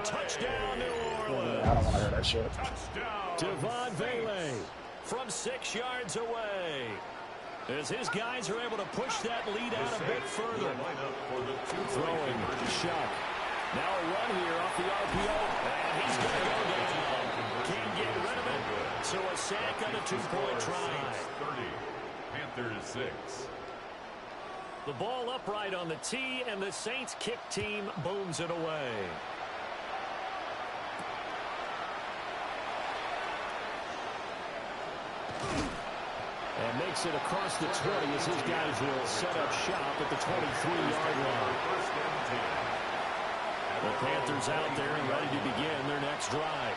Speaker 7: Touchdown, New Orleans.
Speaker 1: I don't want to hear that shit.
Speaker 7: Devon Vele from 6 yards away. As his guys are able to push that lead out a bit further. Throwing, Shuck. Now a run here off the RPO, and he's going to go down. Can't get rid of it, so a sack on a two-point try.
Speaker 3: 30, Panthers 6.
Speaker 7: The ball upright on the tee, and the Saints kick team booms it away. And makes it across the 20 as his guys will set up shop at the 23-yard line. The Panthers out there and ready to begin their next drive.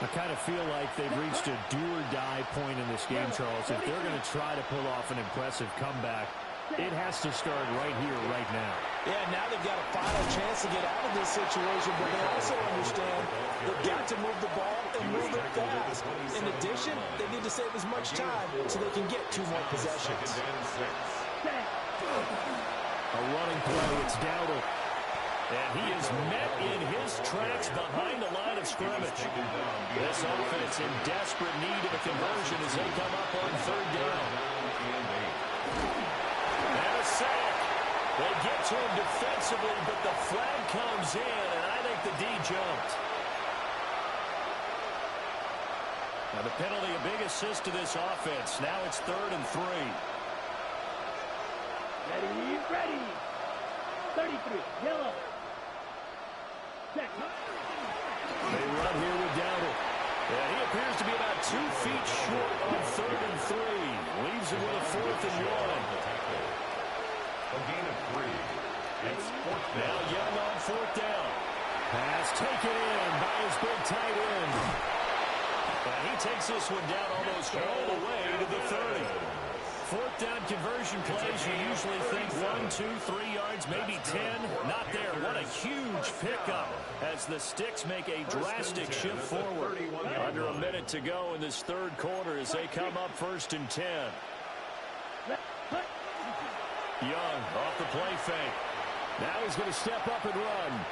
Speaker 7: I kind of feel like they've reached a do-or-die point in this game, Charles. If they're going to try to pull off an impressive comeback, it has to start right here, right now.
Speaker 8: Yeah, now they've got a final chance to get out of this situation, but they also understand they've got to move the ball and move it fast. In addition, they need to save as much time so they can get 2 more possessions.
Speaker 7: A running play, it's Dowdle. And he is met in his tracks behind the line of scrimmage. This offense in desperate need of a conversion as they come up on 3rd down. And a sack. They get to him defensively, but the flag comes in, and I think the D jumped. Now the penalty, a big assist to this offense. Now it's 3rd and 3.
Speaker 5: Ready. 33, yellow.
Speaker 7: They run here with Dowdle. And he appears to be about 2 feet short on 3rd and 3. Leaves him with a 4th and 1.
Speaker 3: A gain of 3. It's 4th down.
Speaker 7: Now Young on 4th down. Pass taken in by his big tight end. And he takes this one down almost all the way to the 30. 4th down conversion plays, you usually think 1, 2, 3 yards, maybe 10. Not there. What a huge pickup as the Sticks make a drastic shift forward. Under a minute to go in this 3rd quarter as they come up 1st and 10. Young off the play fake. Now he's going to step up and run.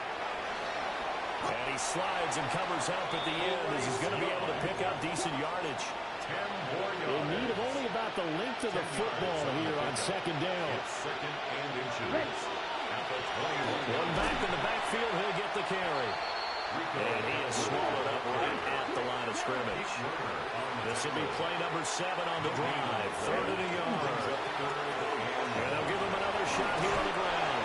Speaker 7: And he slides and covers up at the end as he's going to be able to pick up decent yardage. In need of only about the length of the football here on 2nd down. One back in the backfield, he'll get the carry. And he is swallowed up right at the line of scrimmage. This will be play number 7 on the drive. 3rd and a yard. And they'll give him another shot here on the ground.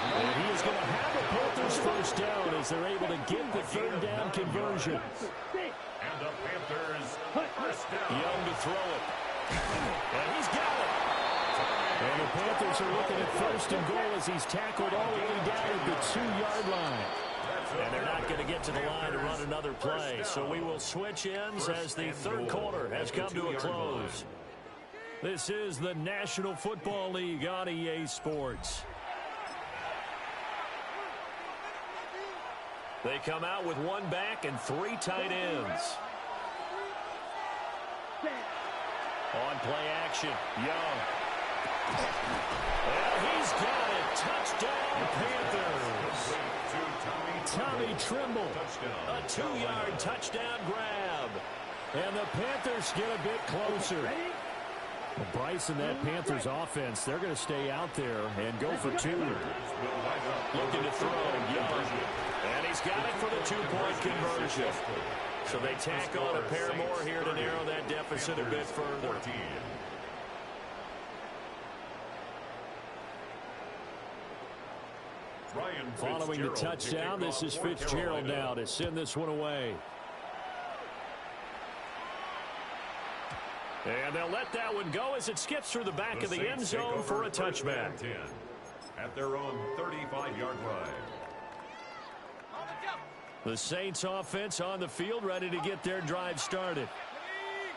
Speaker 7: And he is going to have the Panthers 1st down as they're able to get the 3rd down conversion.
Speaker 3: And the Panthers 1st down.
Speaker 7: Young to throw it. And he's got it. And the Panthers are looking at 1st and goal as he's tackled all the way down at the 2-yard line. And they're not going to get to the line to run another play. So we will switch ends as the 3rd quarter has come to a close. This is the National Football League on EA Sports. They come out with 1 back and 3 tight ends. On play action, Young. Well, he's got it. Touchdown, Panthers. Tommy Trimble, a 2-yard touchdown grab. And the Panthers get a bit closer. Well, Bryce and that Panthers offense, they're going to stay out there and go for 2. Looking to throw, Young. And he's got it for the 2-point conversion. So they tack on a pair more here to narrow that deficit a bit further. Following the touchdown, this is Fitzgerald now to send this one away. And they'll let that one go as it skips through the back of the end zone for a touchback.
Speaker 3: At their own 35-yard line.
Speaker 7: The Saints offense on the field, ready to get their drive started.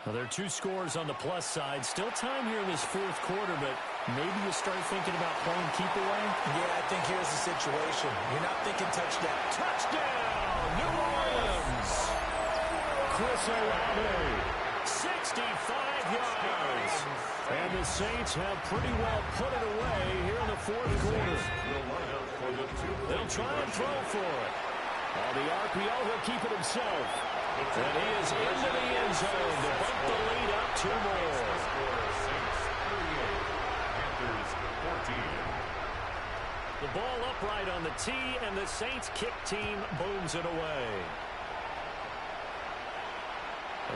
Speaker 7: Well, there are 2 scores on the plus side. Still time here in this 4th quarter, but maybe you start thinking about playing keep away?
Speaker 8: Yeah, I think here's the situation. You're not thinking touchdown.
Speaker 7: Touchdown, New Orleans! Chris Olave, 65 yards. And the Saints have pretty well put it away here in the 4th quarter. They'll try and throw for it. On the RPO, he'll keep it himself. And he is into the end zone to bump the lead up 2 more. The ball upright on the tee, and the Saints kick team booms it away.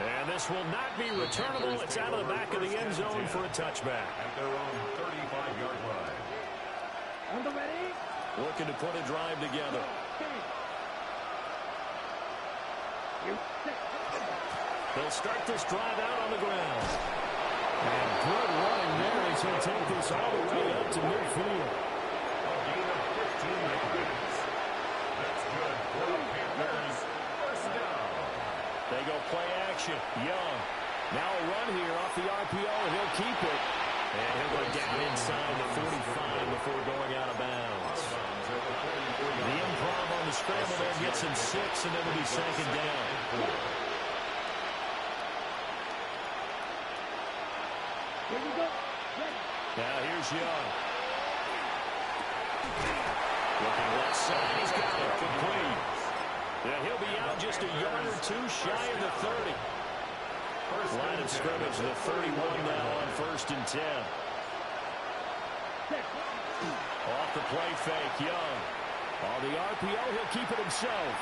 Speaker 7: And this will not be returnable. It's out of the back of the end zone for a touchback.
Speaker 3: At their own 35-yard line.
Speaker 5: On the ready?
Speaker 7: Looking to put a drive together. They'll start this drive out on the ground. And good running there as he'll take this all the way up to midfield.
Speaker 3: A gain of 15 yards. That's good for the Panthers. First down.
Speaker 7: They go play action. Young. Now a run here off the RPO, and he'll keep it. And he'll go down inside the 45 before going out of bounds. The improv on the scramble there gets him 6, and it'll be second down.
Speaker 5: Here we go.
Speaker 7: Now here's Young. Looking left side. He's got it complete. Yeah, he'll be out just a yard or two shy of the 30. Line of scrimmage to the 31 now on 1st and 10. Off the play fake, Young. On the RPO, he'll keep it himself.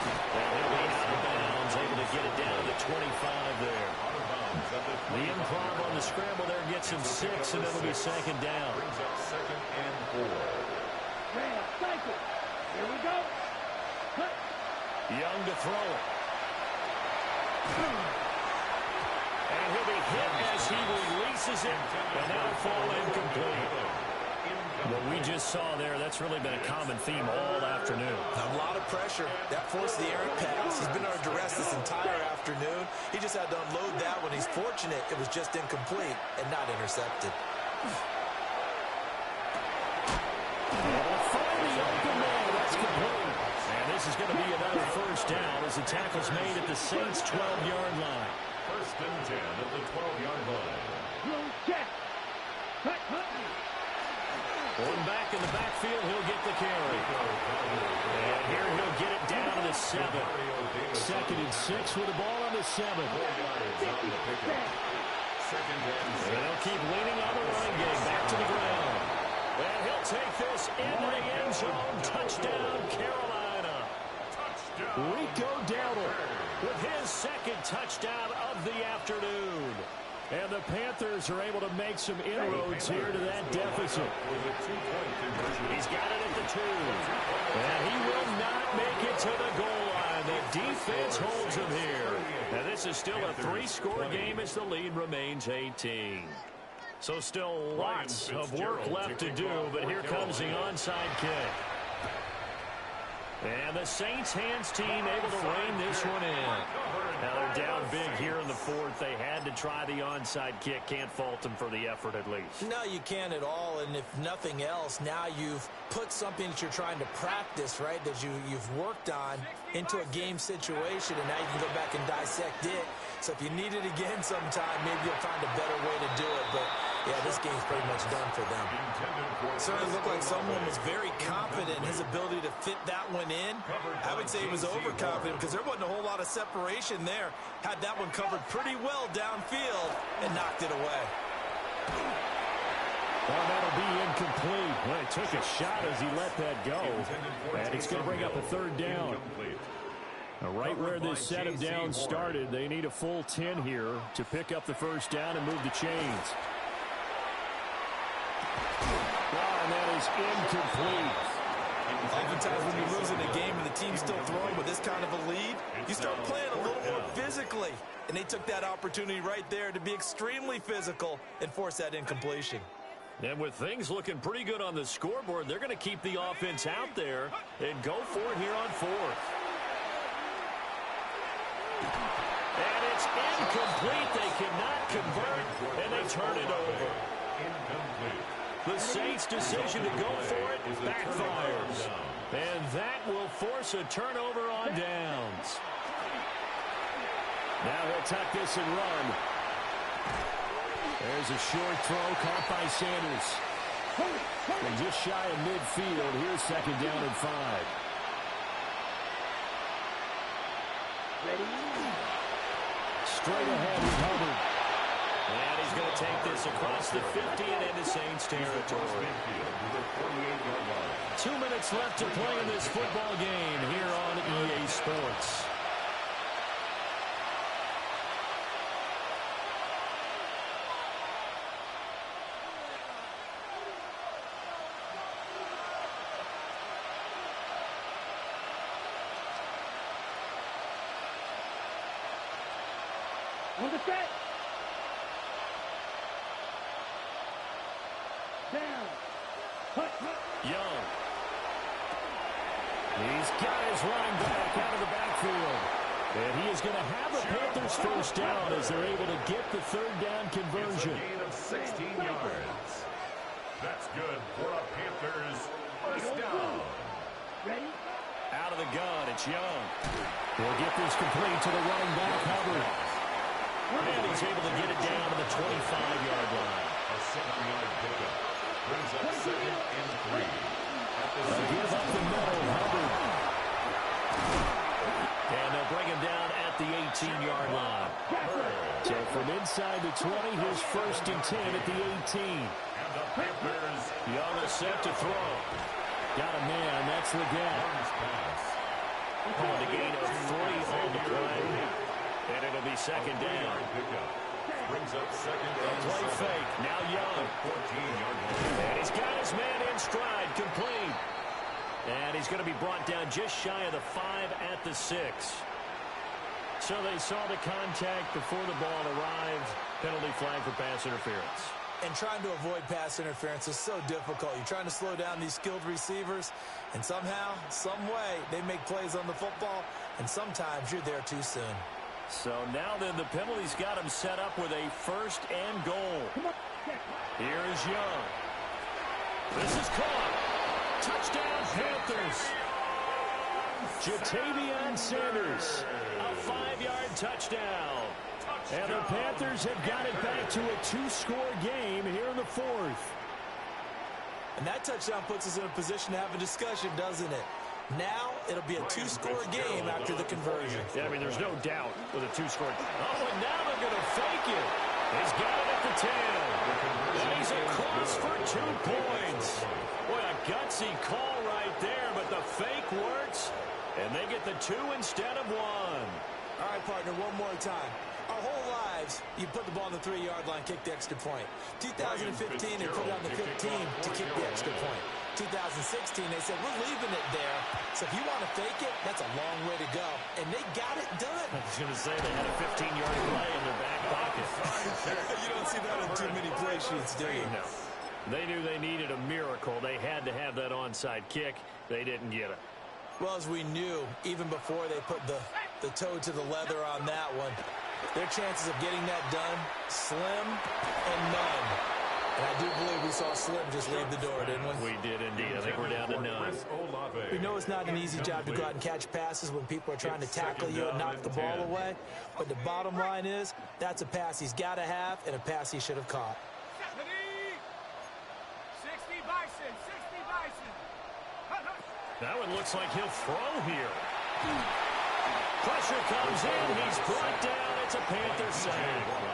Speaker 7: And he'll be out of bounds, able to get it down to the 25 there. The improv on the scramble there gets him 6, and it'll be second down.
Speaker 3: Brings up 2nd and 4.
Speaker 5: Cycle. Here we go. Cut.
Speaker 7: Young to throw it. And he'll be hit as he releases it, and that'll fall incomplete. What we just saw there, that's really been a common theme all afternoon.
Speaker 8: A lot of pressure. That forced the errant pass. He's been under duress this entire afternoon. He just had to unload that when he's fortunate it was just incomplete and not intercepted.
Speaker 7: That's complete. And this is going to be another first down as the tackle's made at the Saints' 12-yard line.
Speaker 3: 1st and 10 at the 12-yard line.
Speaker 5: Check. Cut.
Speaker 7: Going back in the backfield, he'll get the carry. And here he'll get it down to the 7. 2nd and 6 with the ball on the 7. And they'll keep leaning on the running game. Back to the ground. And he'll take this into the end zone. Touchdown, Carolina. Rico Dowdle with his 2nd touchdown of the afternoon. And the Panthers are able to make some inroads here to that deficit. He's got it at the 2. And he will not make it to the goal line. The defense holds him here. And this is still a 3-score game as the lead remains 18. So still lots of work left to do, but here comes the onside kick. And the Saints hands team able to rein this one in. Now they're down big here in the 4th. They had to try the onside kick. Can't fault them for the effort at least.
Speaker 8: No, you can't at all. And if nothing else, now you've put something that you're trying to practice, right, that you've worked on into a game situation, and now you can go back and dissect it. So if you need it again sometime, maybe you'll find a better way to do it. But, yeah, this game's pretty much done for them. It certainly looked like someone was very confident in his ability to fit that one in. I would say he was overconfident because there wasn't a whole lot of separation there. Had that one covered pretty well downfield and knocked it away.
Speaker 7: Well, that'll be incomplete. Well, he took a shot as he let that go. And it's going to bring up a 3rd down. Right where this set of downs started, they need a full 10 here to pick up the first down and move the chains. And that is incomplete.
Speaker 8: Oftentimes when you're losing a game and the team's still throwing with this kind of a lead, you start playing a little more physically. And they took that opportunity right there to be extremely physical and force that incompletion.
Speaker 7: And with things looking pretty good on the scoreboard, they're going to keep the offense out there and go for it here on 4th. And it's incomplete. They cannot convert, and they turn it over. The Saints' decision to go for it backfires. And that will force a turnover on downs. Now he'll tuck this and run. There's a short throw caught by Sanders. And just shy of midfield. Here's 2nd down and 5. Straight ahead with Hubbard. And he's going to take this across the 50 and into Saints territory. 2 minutes left to play in this football game here on EA Sports.
Speaker 5: On the set. Down. Hut.
Speaker 7: Young. He's got his running back out of the backfield. And he is going to have the Panthers first down as they're able to get the third down conversion.
Speaker 3: It's a gain of 16 yards. That's good for a Panthers first down.
Speaker 5: Ready?
Speaker 7: Out of the gun, it's Young. He'll get this complete to the running back, Hubbard. And he's able to get it down to the 25-yard line.
Speaker 3: A 7-yard pickup brings up 2nd and 3.
Speaker 7: Give up the middle, Hubbard. And they'll bring him down at the 18-yard line. So from inside the 20, his 1st and 10 at the 18.
Speaker 3: And the Panthers.
Speaker 7: Young is set to throw. Got a man, that's the gap. On the gain of 3 on the play. And it'll be 2nd down.
Speaker 3: Brings up 2nd and
Speaker 7: Play fake, now Young.
Speaker 3: 14-yard line.
Speaker 7: And he's got his man in stride, complete. And he's going to be brought down just shy of the 5 at the 6. So they saw the contact before the ball arrived. Penalty flag for pass interference.
Speaker 8: And trying to avoid pass interference is so difficult. You're trying to slow down these skilled receivers, and somehow, some way, they make plays on the football, and sometimes you're there too soon.
Speaker 7: So now then, the penalty's got him set up with a 1st and goal. Here is Young. This is caught. Touchdown, Panthers. Jatavion Sanders, a 5-yard touchdown. And the Panthers have got it back to a 2-score game here in the 4th.
Speaker 8: And that touchdown puts us in a position to have a discussion, doesn't it? Now it'll be a 2-score game after the conversion.
Speaker 7: Yeah, I mean, there's no doubt with a 2-score. Oh, and now they're going to fake it. He's got it at the 10. And he's across for 2 points. Boy, a gutsy call right there, but the fake works. And they get the 2 instead of 1.
Speaker 8: All right, partner, one more time. Our whole lives, you put the ball on the 3-yard line, kick the extra point. 2015, they put it on the 15 to kick the extra point. 2016, they said, we're leaving it there. So if you want to fake it, that's a long way to go. And they got it done.
Speaker 7: I was going to say they had a 15-yard play in their back pocket.
Speaker 8: You don't see that on too many play sheets, do you?
Speaker 7: No. They knew they needed a miracle. They had to have that onside kick. They didn't get it.
Speaker 8: Well, as we knew, even before they put the toe to the leather on that one, their chances of getting that done, slim and none. And I do believe we saw Slim just leave the door, didn't we?
Speaker 7: We did indeed. I think we're down to none.
Speaker 8: We know it's not an easy job to go out and catch passes when people are trying to tackle you and knock the ball away. But the bottom line is, that's a pass he's got to have and a pass he should have caught.
Speaker 5: 60 Bison, 60 Bison.
Speaker 7: That one looks like he'll throw here. Pressure comes in. He's brought down. It's a Panther sack.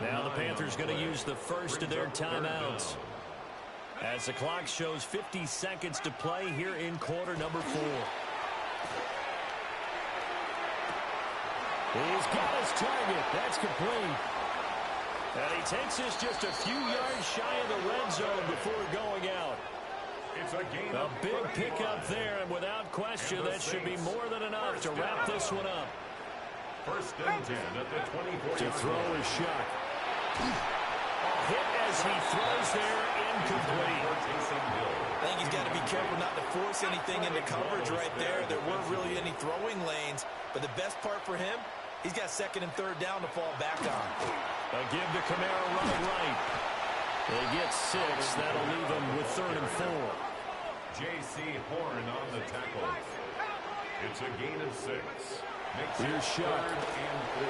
Speaker 7: Now the Panthers going to use the first of their timeouts as the clock shows 50 seconds to play here in quarter number 4. He's got his target. That's complete. And he takes this just a few yards shy of the red zone before going out.
Speaker 3: It's a gain
Speaker 7: A big pickup there, and without question, that should be more than enough to wrap this one up.
Speaker 3: 1st and 10 at the 24.
Speaker 7: To throw is Shuck. Hit as he throws there, incomplete.
Speaker 8: I think he's got to be careful not to force anything into coverage right there. There weren't really any throwing lanes, but the best part for him, he's got 2nd and 3rd down to fall back on.
Speaker 7: A give to Kamara running right. They get 6. That'll leave them with 3rd and 4.
Speaker 3: J.C. Horn on the tackle. It's a gain of 6.
Speaker 7: Here's Shuck.
Speaker 3: 3rd and 4.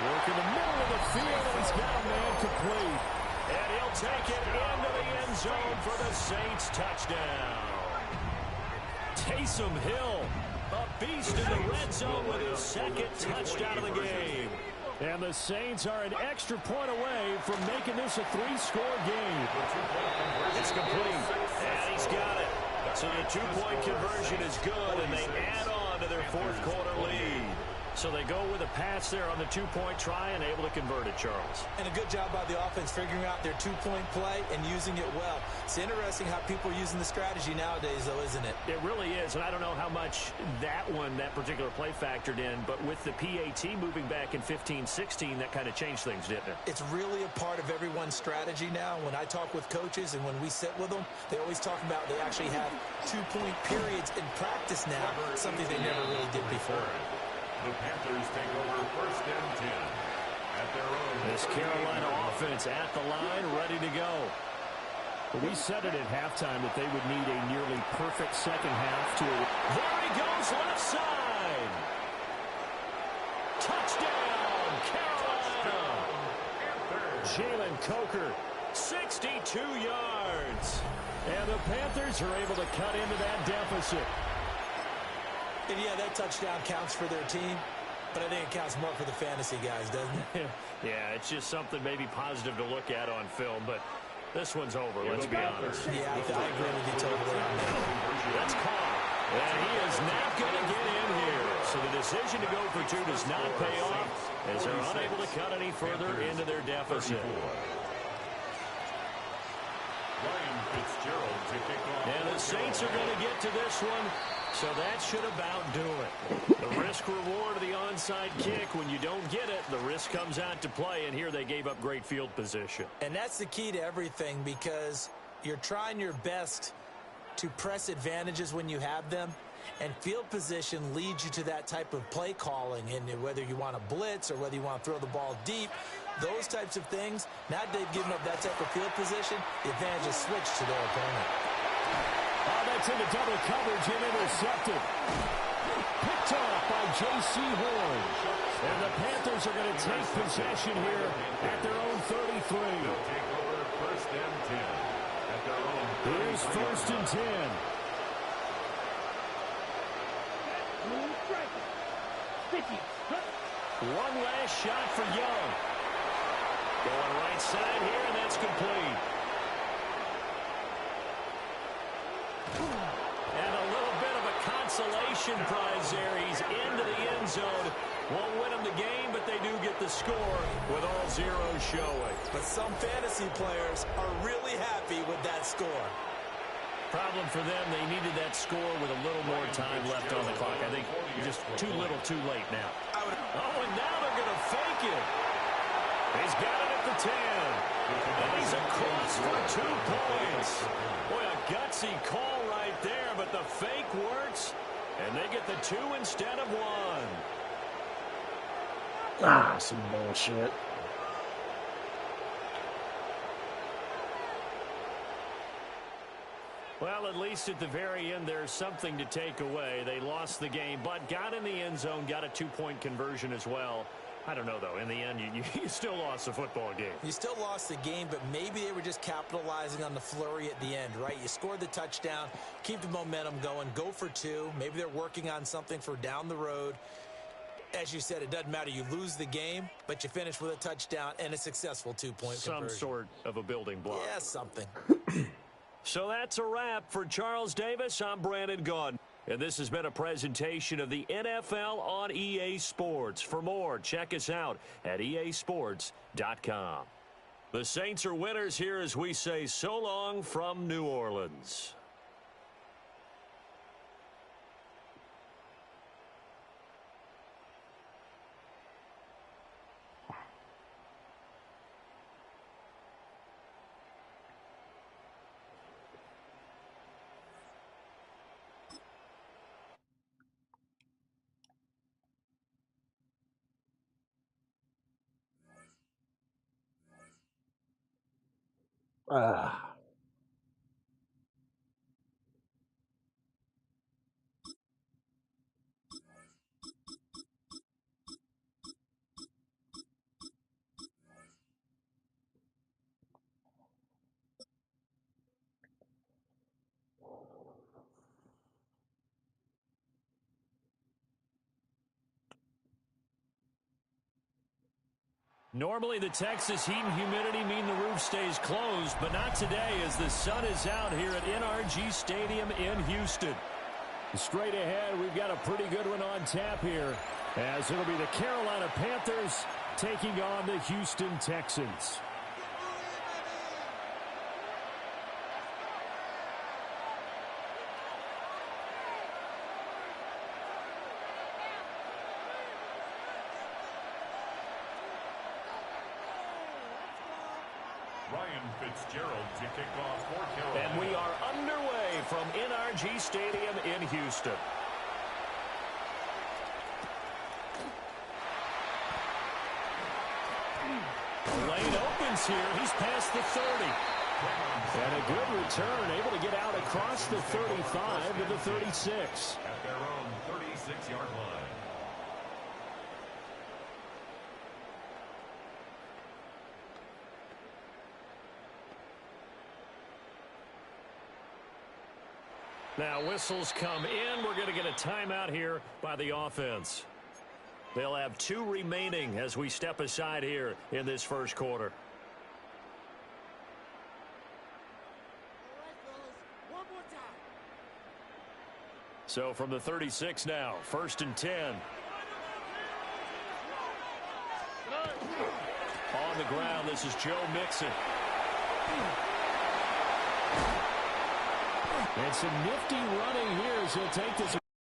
Speaker 7: Work in the middle of the field, and he's got a man complete. And he'll take it into the end zone for the Saints touchdown. Taysom Hill, a beast in the red zone with his 2nd touchdown of the game. And the Saints are an extra point away from making this a 3-score game.
Speaker 3: It's complete.
Speaker 7: So the two-point conversion is good, and they add on to their fourth quarter lead. So they go with a pass there on the two-point try and able to convert it, Charles.
Speaker 8: And a good job by the offense figuring out their two-point play and using it well. It's interesting how people are using the strategy nowadays, though, isn't it?
Speaker 7: It really is, and I don't know how much that particular play factored in, but with the PAT moving back in 15-16, that kind of changed things, didn't it?
Speaker 8: It's really a part of everyone's strategy now. When I talk with coaches and when we sit with them, they always talk about they actually have two-point periods in practice now, something they never really did before.
Speaker 3: The Panthers take over 1st and 10 at their own.
Speaker 7: This Carolina offense at the line, ready to go. But we said it at halftime that they would need a nearly perfect second half to... There he goes, left side. Touchdown, Carolina. Jalen Coker, 62 yards. And the Panthers are able to cut into that deficit.
Speaker 8: And yeah, that touchdown counts for their team, but I think it counts more for the fantasy guys, doesn't it?
Speaker 7: Yeah, it's just something maybe positive to look at on film, but this one's over, let's be honest.
Speaker 8: Yeah, I agree with you totally on that.
Speaker 7: That's caught, and he is not going to get in here. So the decision to go for two does not pay off as they're unable to cut any further into their deficit. And the Saints are going to get to this one. So that should about do it. The risk-reward of the onside kick, when you don't get it, the risk comes out to play, and here they gave up great field position.
Speaker 8: And that's the key to everything, because you're trying your best to press advantages when you have them, and field position leads you to that type of play calling, and whether you want to blitz or whether you want to throw the ball deep, those types of things, now they've given up that type of field position, the advantage is switched to their opponent.
Speaker 7: Oh, that's into double coverage and intercepted. Picked off by J.C. Horn. And the Panthers are going to take possession here at their own 33.
Speaker 3: Take over 1st and 10 at their own 33.
Speaker 7: Here's 1st and 10. One last shot for Young. Going right side here, and that's complete. And a little bit of a consolation prize there. He's into the end zone. Won't win them the game, but they do get the score with all zeros showing.
Speaker 8: But some fantasy players are really happy with that score.
Speaker 7: Problem for them, they needed that score with a little more time left on the clock. I think just too little, too late now. Oh, and now they're going to fake it. He's got it at the 10. And he's across for 2 points. Boy, a gutsy call right there, but the fake works, and they get the 2 instead of 1.
Speaker 1: Ah, some bullshit.
Speaker 7: Well, at least at the very end, there's something to take away. They lost the game, but got in the end zone, got a 2-point conversion as well. I don't know, though. In the end, you still lost the football game.
Speaker 8: You still lost the game, but maybe they were just capitalizing on the flurry at the end, right? You scored the touchdown, keep the momentum going, go for 2. Maybe they're working on something for down the road. As you said, it doesn't matter. You lose the game, but you finish with a touchdown and a successful 2-point conversion.
Speaker 7: Some sort of a building block.
Speaker 8: Yeah, something.
Speaker 7: So that's a wrap for Charles Davis. I'm Brandon Gaudin. And this has been a presentation of the NFL on EA Sports. For more, check us out at easports.com. The Saints are winners here as we say so long from New Orleans.
Speaker 1: Ah.
Speaker 7: Normally, the Texas heat and humidity mean the roof stays closed, but not today as the sun is out here at NRG Stadium in Houston. Straight ahead, we've got a pretty good one on tap here, as it'll be the Carolina Panthers taking on the Houston Texans.
Speaker 3: Ryan Fitzgerald to kick off for Carolina.
Speaker 7: And we are underway from NRG Stadium in Houston. The lane opens here. He's past the 30. And a good return, able to get out across the 35 to the 36.
Speaker 3: At their own 36-yard line.
Speaker 7: Now whistles come in. We're going to get a timeout here by the offense. They'll have 2 remaining as we step aside here in this first quarter. So from the 36 now, 1st and 10. On the ground, this is Joe Mixon. And some nifty running here as he'll take this.